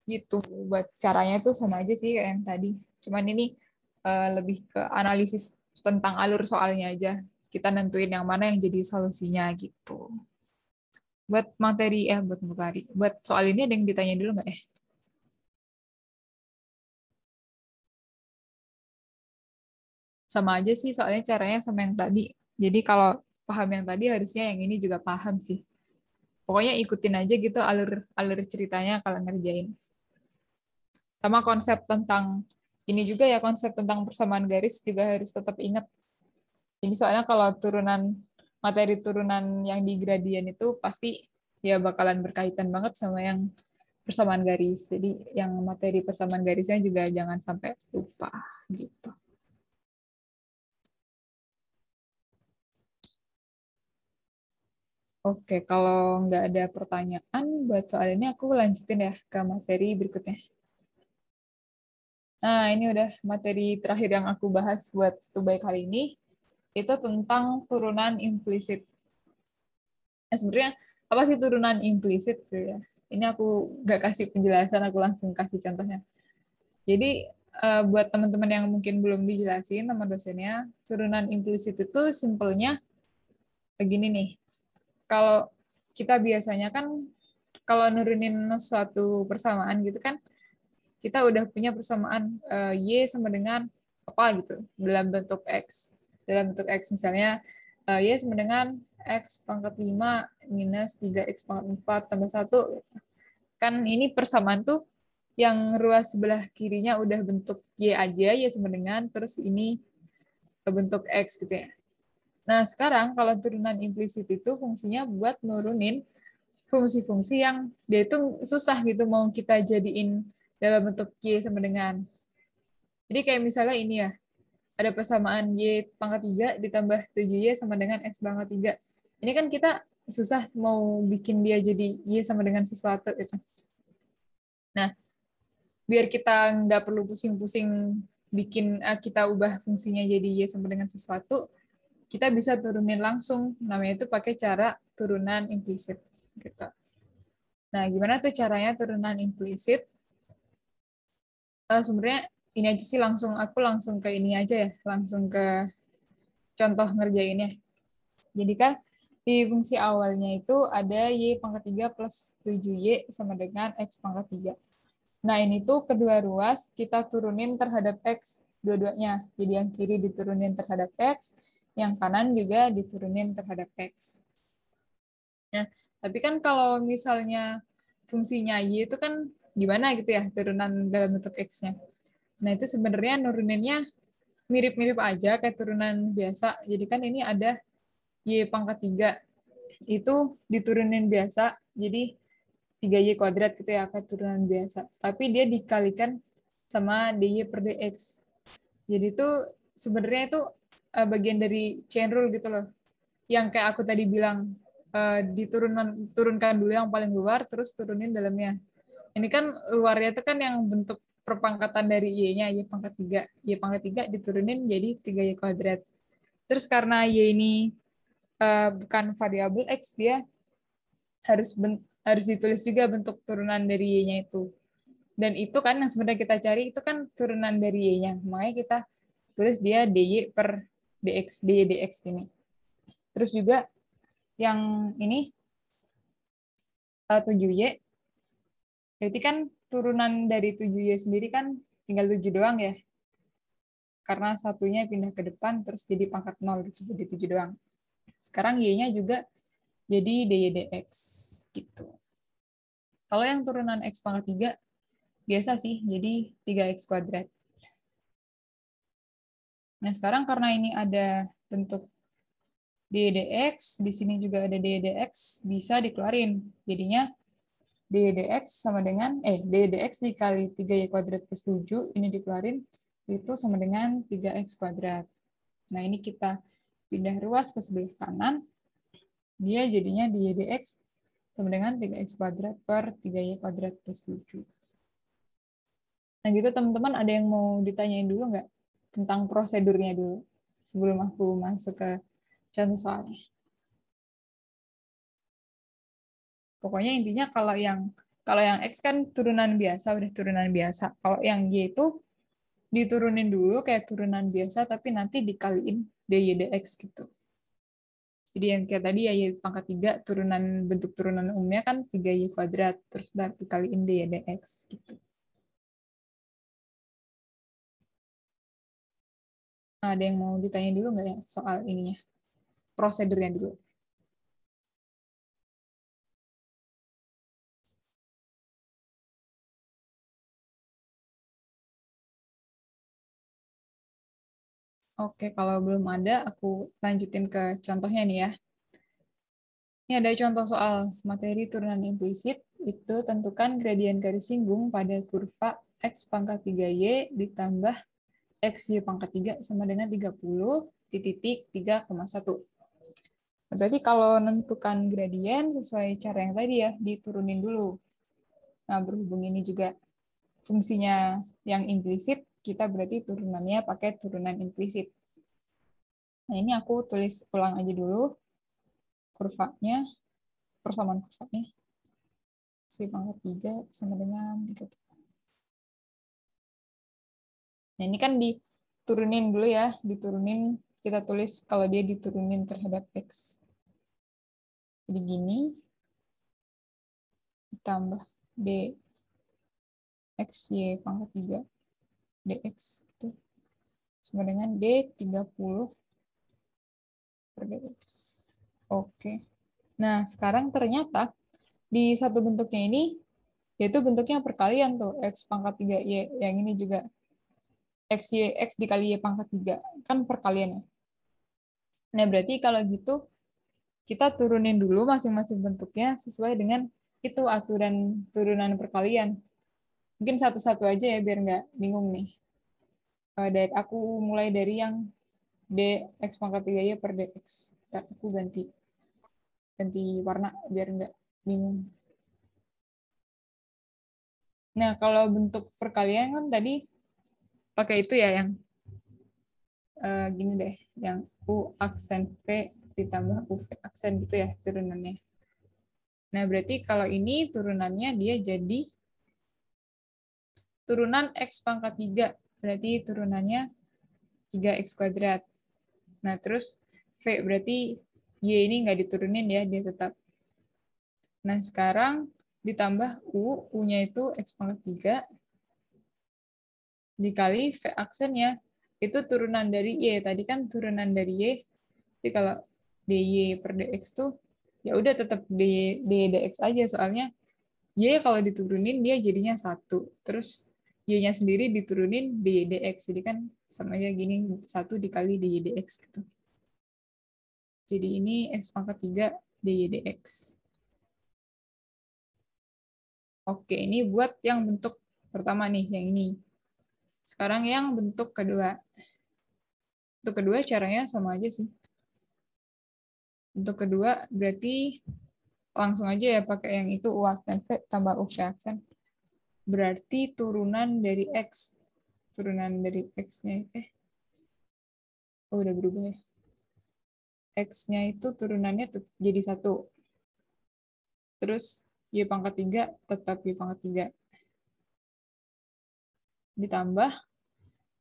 Gitu. Buat caranya tuh sama aja sih kayak yang tadi. Cuman ini lebih ke analisis tentang alur soalnya aja. Kita nentuin yang mana yang jadi solusinya gitu. Buat soal ini ada yang ditanya dulu nggak ya? Sama aja sih soalnya caranya sama yang tadi. Jadi kalau paham yang tadi harusnya yang ini juga paham sih. Pokoknya ikutin aja gitu alur alur ceritanya kalau ngerjain. Sama konsep tentang ini juga ya, konsep tentang persamaan garis juga harus tetap ingat. Jadi soalnya kalau materi turunan yang di gradien itu pasti ya bakalan berkaitan banget sama yang persamaan garis. Jadi yang materi persamaan garisnya juga jangan sampai lupa gitu. Oke, kalau nggak ada pertanyaan buat soal ini, aku lanjutin ya ke materi berikutnya. Nah, ini udah materi terakhir yang aku bahas buat tubai kali ini. Itu tentang turunan implisit. Nah, sebenarnya apa sih turunan implisit tuh ya? Ini aku nggak kasih penjelasan, aku langsung kasih contohnya. Jadi, buat teman-teman yang mungkin belum dijelasin sama dosennya, turunan implisit itu simpelnya begini nih. Kalau kita biasanya kan kalau nurunin suatu persamaan gitu kan, kita udah punya persamaan Y sama dengan apa gitu dalam bentuk X. Dalam bentuk X misalnya Y sama dengan X pangkat 5 minus 3X pangkat 4 tambah 1. Kan ini persamaan tuh yang ruas sebelah kirinya udah bentuk Y aja, Y sama dengan, terus ini bentuk X gitu ya. Nah, sekarang kalau turunan implisit itu fungsinya buat nurunin fungsi-fungsi yang dia itu susah gitu mau kita jadiin dalam bentuk Y sama dengan. Jadi kayak misalnya ini ya, ada persamaan Y pangkat 3 ditambah 7Y sama dengan X pangkat 3. Ini kan kita susah mau bikin dia jadi Y sama dengan sesuatu gitu. Nah, biar kita nggak perlu pusing-pusing bikin kita ubah fungsinya jadi Y sama dengan sesuatu, kita bisa turunin langsung. Namanya itu pakai cara turunan implisit. Gitu. Nah, gimana tuh caranya turunan implisit? Sebenarnya ini aja sih aku langsung ke ini aja ya, langsung ke contoh ngerjainnya. Jadi kan di fungsi awalnya itu ada Y pangkat 3 plus 7Y sama dengan X pangkat 3. Nah ini tuh kedua ruas kita turunin terhadap X dua-duanya. Jadi yang kiri diturunin terhadap X, yang kanan juga diturunin terhadap X. Nah, tapi kan kalau misalnya fungsinya Y itu kan gimana gitu ya turunan dalam bentuk X-nya. Nah itu sebenarnya nuruninnya mirip-mirip aja kayak turunan biasa. Jadi kan ini ada Y pangkat 3 itu diturunin biasa, jadi 3Y kuadrat gitu ya, kayak turunan biasa. Tapi dia dikalikan sama DY per DX. Jadi itu sebenarnya itu bagian dari chain rule gitu loh. Yang kayak aku tadi bilang, turunkan dulu yang paling luar, terus turunin dalamnya. Ini kan luarnya itu kan yang bentuk perpangkatan dari Y-nya, Y pangkat 3. Y pangkat 3 diturunin jadi 3Y kuadrat. Terus karena Y ini bukan variabel X, dia harus ditulis juga bentuk turunan dari Y-nya itu. Dan itu kan yang sebenarnya kita cari itu kan turunan dari Y-nya. Makanya kita tulis dia DY per DX, DY DX ini. Terus juga yang ini 7Y, berarti kan turunan dari 7Y sendiri kan tinggal 7 doang ya. Karena satunya pindah ke depan terus jadi pangkat 0 gitu, jadi 7 doang. Sekarang Y-nya juga jadi DY DX gitu. Kalau yang turunan X pangkat 3 biasa sih, jadi 3x kuadrat. Nah, sekarang karena ini ada bentuk dx, di sini juga ada dx, bisa dikeluarin. Jadinya dx sama dengan, dx dikali 3y kuadrat plus 7, ini dikeluarin, itu sama dengan 3x kuadrat. Nah, ini kita pindah ruas ke sebelah kanan, dia jadinya dx sama dengan 3x kuadrat per 3y kuadrat plus 7. Nah, gitu teman-teman, ada yang mau ditanyain dulu nggak tentang prosedurnya dulu sebelum aku masuk ke contoh soalnya. Pokoknya intinya kalau yang X kan turunan biasa, udah turunan biasa. Kalau yang Y itu diturunin dulu kayak turunan biasa, tapi nanti dikaliin dy dx gitu. Jadi yang kayak tadi ya Y pangkat 3, bentuk turunan umumnya kan 3y kuadrat, terus dikaliin dy dx gitu. Ada yang mau ditanya dulu nggak ya soal ininya? Prosedurnya dulu. Oke, kalau belum ada, aku lanjutin ke contohnya nih ya. Ini ada contoh soal materi turunan implisit. Itu tentukan gradien garis singgung pada kurva x pangkat 3y ditambah xy pangkat 3 sama dengan 30 di titik 3,1. Berarti kalau menentukan gradien sesuai cara yang tadi ya, diturunin dulu. Nah, berhubung ini juga fungsinya yang implisit, kita berarti turunannya pakai turunan implisit. Nah, ini aku tulis ulang aja dulu kurvanya, persamaan kurvanya. Y pangkat 3 sama dengan 30. Nah, ini kan diturunin dulu ya, diturunin, kita tulis kalau dia diturunin terhadap X. Jadi gini, ditambah dx y pangkat 3 dx itu sama dengan d30 per dx. Oke. Nah, sekarang ternyata di satu bentuknya ini, yaitu bentuknya perkalian tuh, x pangkat 3y, yang ini juga x dikali y pangkat 3, kan perkalian ya. Nah, berarti kalau gitu, kita turunin dulu masing-masing bentuknya sesuai dengan itu aturan turunan perkalian. Mungkin satu-satu aja ya, biar nggak bingung nih. Aku mulai dari yang dx pangkat 3y per dx. Aku ganti warna biar nggak bingung. Nah, kalau bentuk perkalian kan tadi pakai itu ya, yang gini deh, yang U aksen V ditambah UV aksen gitu ya turunannya. Nah, berarti kalau ini turunannya dia jadi turunan X pangkat 3. Berarti turunannya 3X kuadrat. Nah, terus V berarti Y ini nggak diturunin ya, dia tetap. Nah, sekarang ditambah U, U-nya itu X pangkat 3, dikali V aksennya, itu turunan dari Y. Tadi kan turunan dari Y, jadi kalau dy per dx tuh, ya udah tetap dy dx aja, soalnya Y kalau diturunin dia jadinya 1. Terus Y-nya sendiri diturunin dy dx. Jadi kan sama aja gini, 1 dikali dy dx gitu. Jadi ini x pangkat 3 dy dx. Oke, ini buat yang bentuk pertama nih, yang ini. Sekarang yang bentuk kedua. Bentuk kedua caranya sama aja sih. Bentuk kedua berarti langsung aja ya pakai yang itu U aksen V tambah UV aksen. Berarti turunan dari X. Turunan dari X-nya. Udah berubah ya. X-nya itu turunannya jadi 1. Terus Y pangkat 3 tetap Y pangkat 3. Ditambah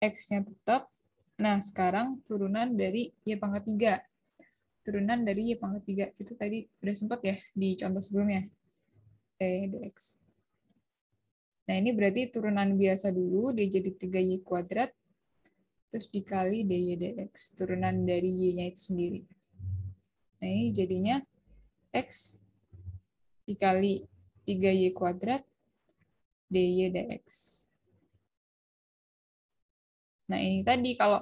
X-nya tetap. Nah, sekarang turunan dari Y pangkat 3. Turunan dari Y pangkat 3. Itu tadi udah sempat ya di contoh sebelumnya. dx. Nah, ini berarti turunan biasa dulu, dia jadi 3Y kuadrat, terus dikali dy dx, turunan dari Y-nya itu sendiri. Nah, ini jadinya X dikali 3Y kuadrat dy dx. Nah, ini tadi kalau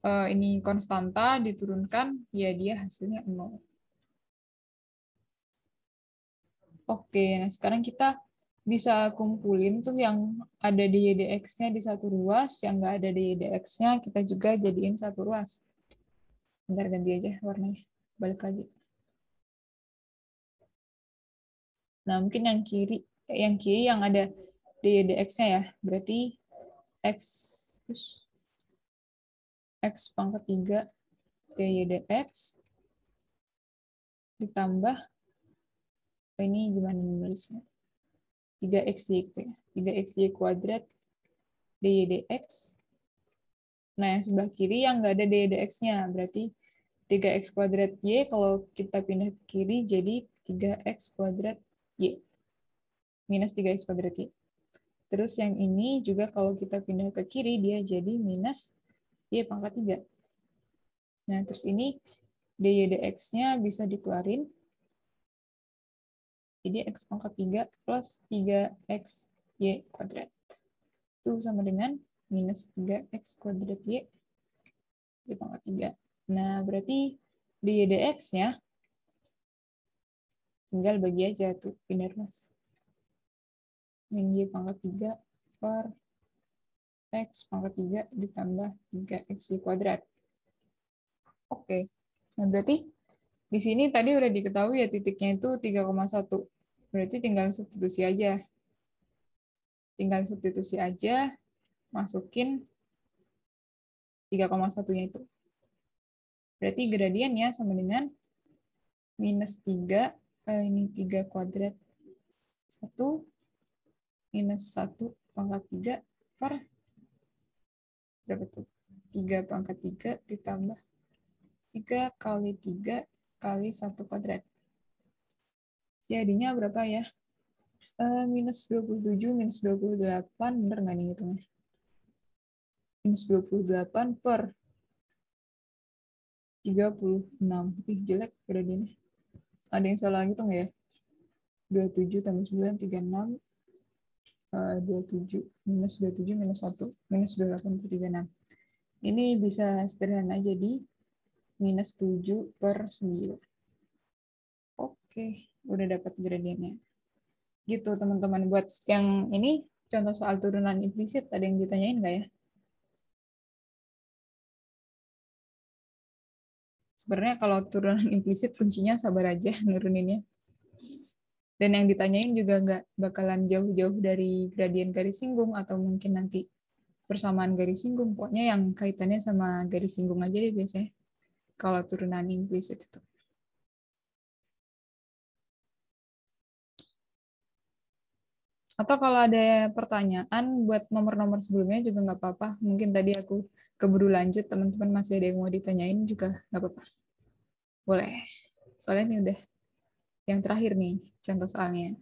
ini konstanta diturunkan, ya dia hasilnya 0. Oke, nah sekarang kita bisa kumpulin tuh yang ada dy dx-nya di satu ruas, yang nggak ada dy dx-nya kita juga jadiin satu ruas. Bentar ganti aja warnanya, balik lagi. Nah, mungkin yang kiri yang ada dy dx-nya ya, berarti x pangkat 3 dy dx ditambah, ini gimana nulisnya? 3xy gitu ya. 3xy kuadrat dy dx. Nah, yang sebelah kiri yang nggak ada dy dx-nya, berarti 3x kuadrat y, kalau kita pindah ke kiri jadi 3x kuadrat y. Minus 3x kuadrat y. Terus yang ini juga kalau kita pindah ke kiri, dia jadi minus y pangkat 3. Nah, terus ini dy dx-nya bisa dikeluarin. Jadi x pangkat 3 plus 3x y kuadrat. Itu sama dengan minus 3x kuadrat y pangkat 3. Nah, berarti dy dx-nya tinggal bagi aja tuh, pindah ruas. Min y pangkat 3 per x pangkat 3 ditambah 3xy kuadrat. Oke, nah berarti di sini tadi udah diketahui ya titiknya itu 3,1. Berarti tinggal substitusi aja. Masukin 3,1-nya itu. Berarti gradiennya sama dengan minus 3, ini 3 kuadrat 1, minus 1 pangkat 3 per berapa tuh? 3 pangkat 3 ditambah 3 kali 3 kali 1 kuadrat. Jadinya berapa ya? Minus 27, minus 28, bener nggak nih hitungnya? Minus 28 per 36. Ih, jelek gradiennya. Ada yang salah gitu nggak ya? 27 tambah 9, 36. 27 minus 27 minus 1 minus 28 per 36. Ini bisa sederhana jadi minus 7 per 9. Oke, udah dapat gradiennya. Gitu teman-teman. Buat yang ini contoh soal turunan implisit, ada yang ditanyain nggak ya? Sebenarnya kalau turunan implisit kuncinya sabar aja nuruninnya. Dan yang ditanyain juga nggak bakalan jauh-jauh dari gradien garis singgung atau mungkin nanti persamaan garis singgung. Pokoknya yang kaitannya sama garis singgung aja deh biasanya. Kalau turunan implisit itu. Atau kalau ada pertanyaan buat nomor-nomor sebelumnya juga nggak apa-apa. Mungkin tadi aku keburu lanjut, teman-teman masih ada yang mau ditanyain juga nggak apa-apa. Boleh. Soalnya ini udah yang terakhir nih, contoh soalnya.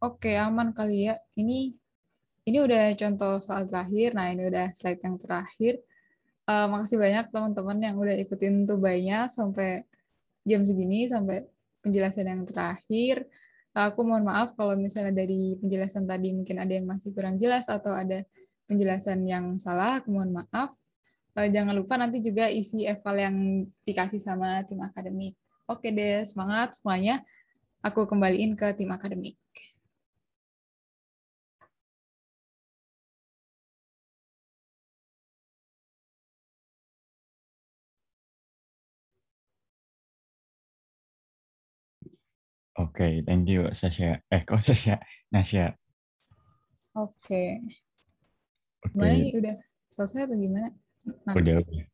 Oke, aman kali ya. Ini udah contoh soal terakhir. Nah, ini udah slide yang terakhir. Makasih banyak teman-teman yang udah ikutin tubaynya sampai jam segini, sampai penjelasan yang terakhir. Aku mohon maaf kalau misalnya dari penjelasan tadi mungkin ada yang masih kurang jelas atau ada penjelasan yang salah, aku mohon maaf. Jangan lupa nanti juga isi eval yang dikasih sama tim akademik. Oke deh, semangat semuanya. Aku kembaliin ke tim akademik. Oke, thank you Sasha. Kok Sasha? Nasya. Oke. Gimana Oke, nih, udah selesai atau gimana? Nah,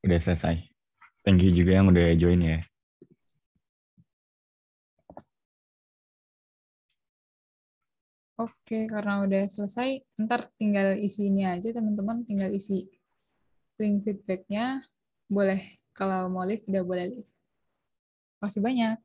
udah selesai. Thank you juga yang udah join ya. oke, karena udah selesai, ntar tinggal isi ini aja teman-teman, tinggal isi link feedbacknya. Boleh, kalau mau live udah boleh live. Makasih banyak.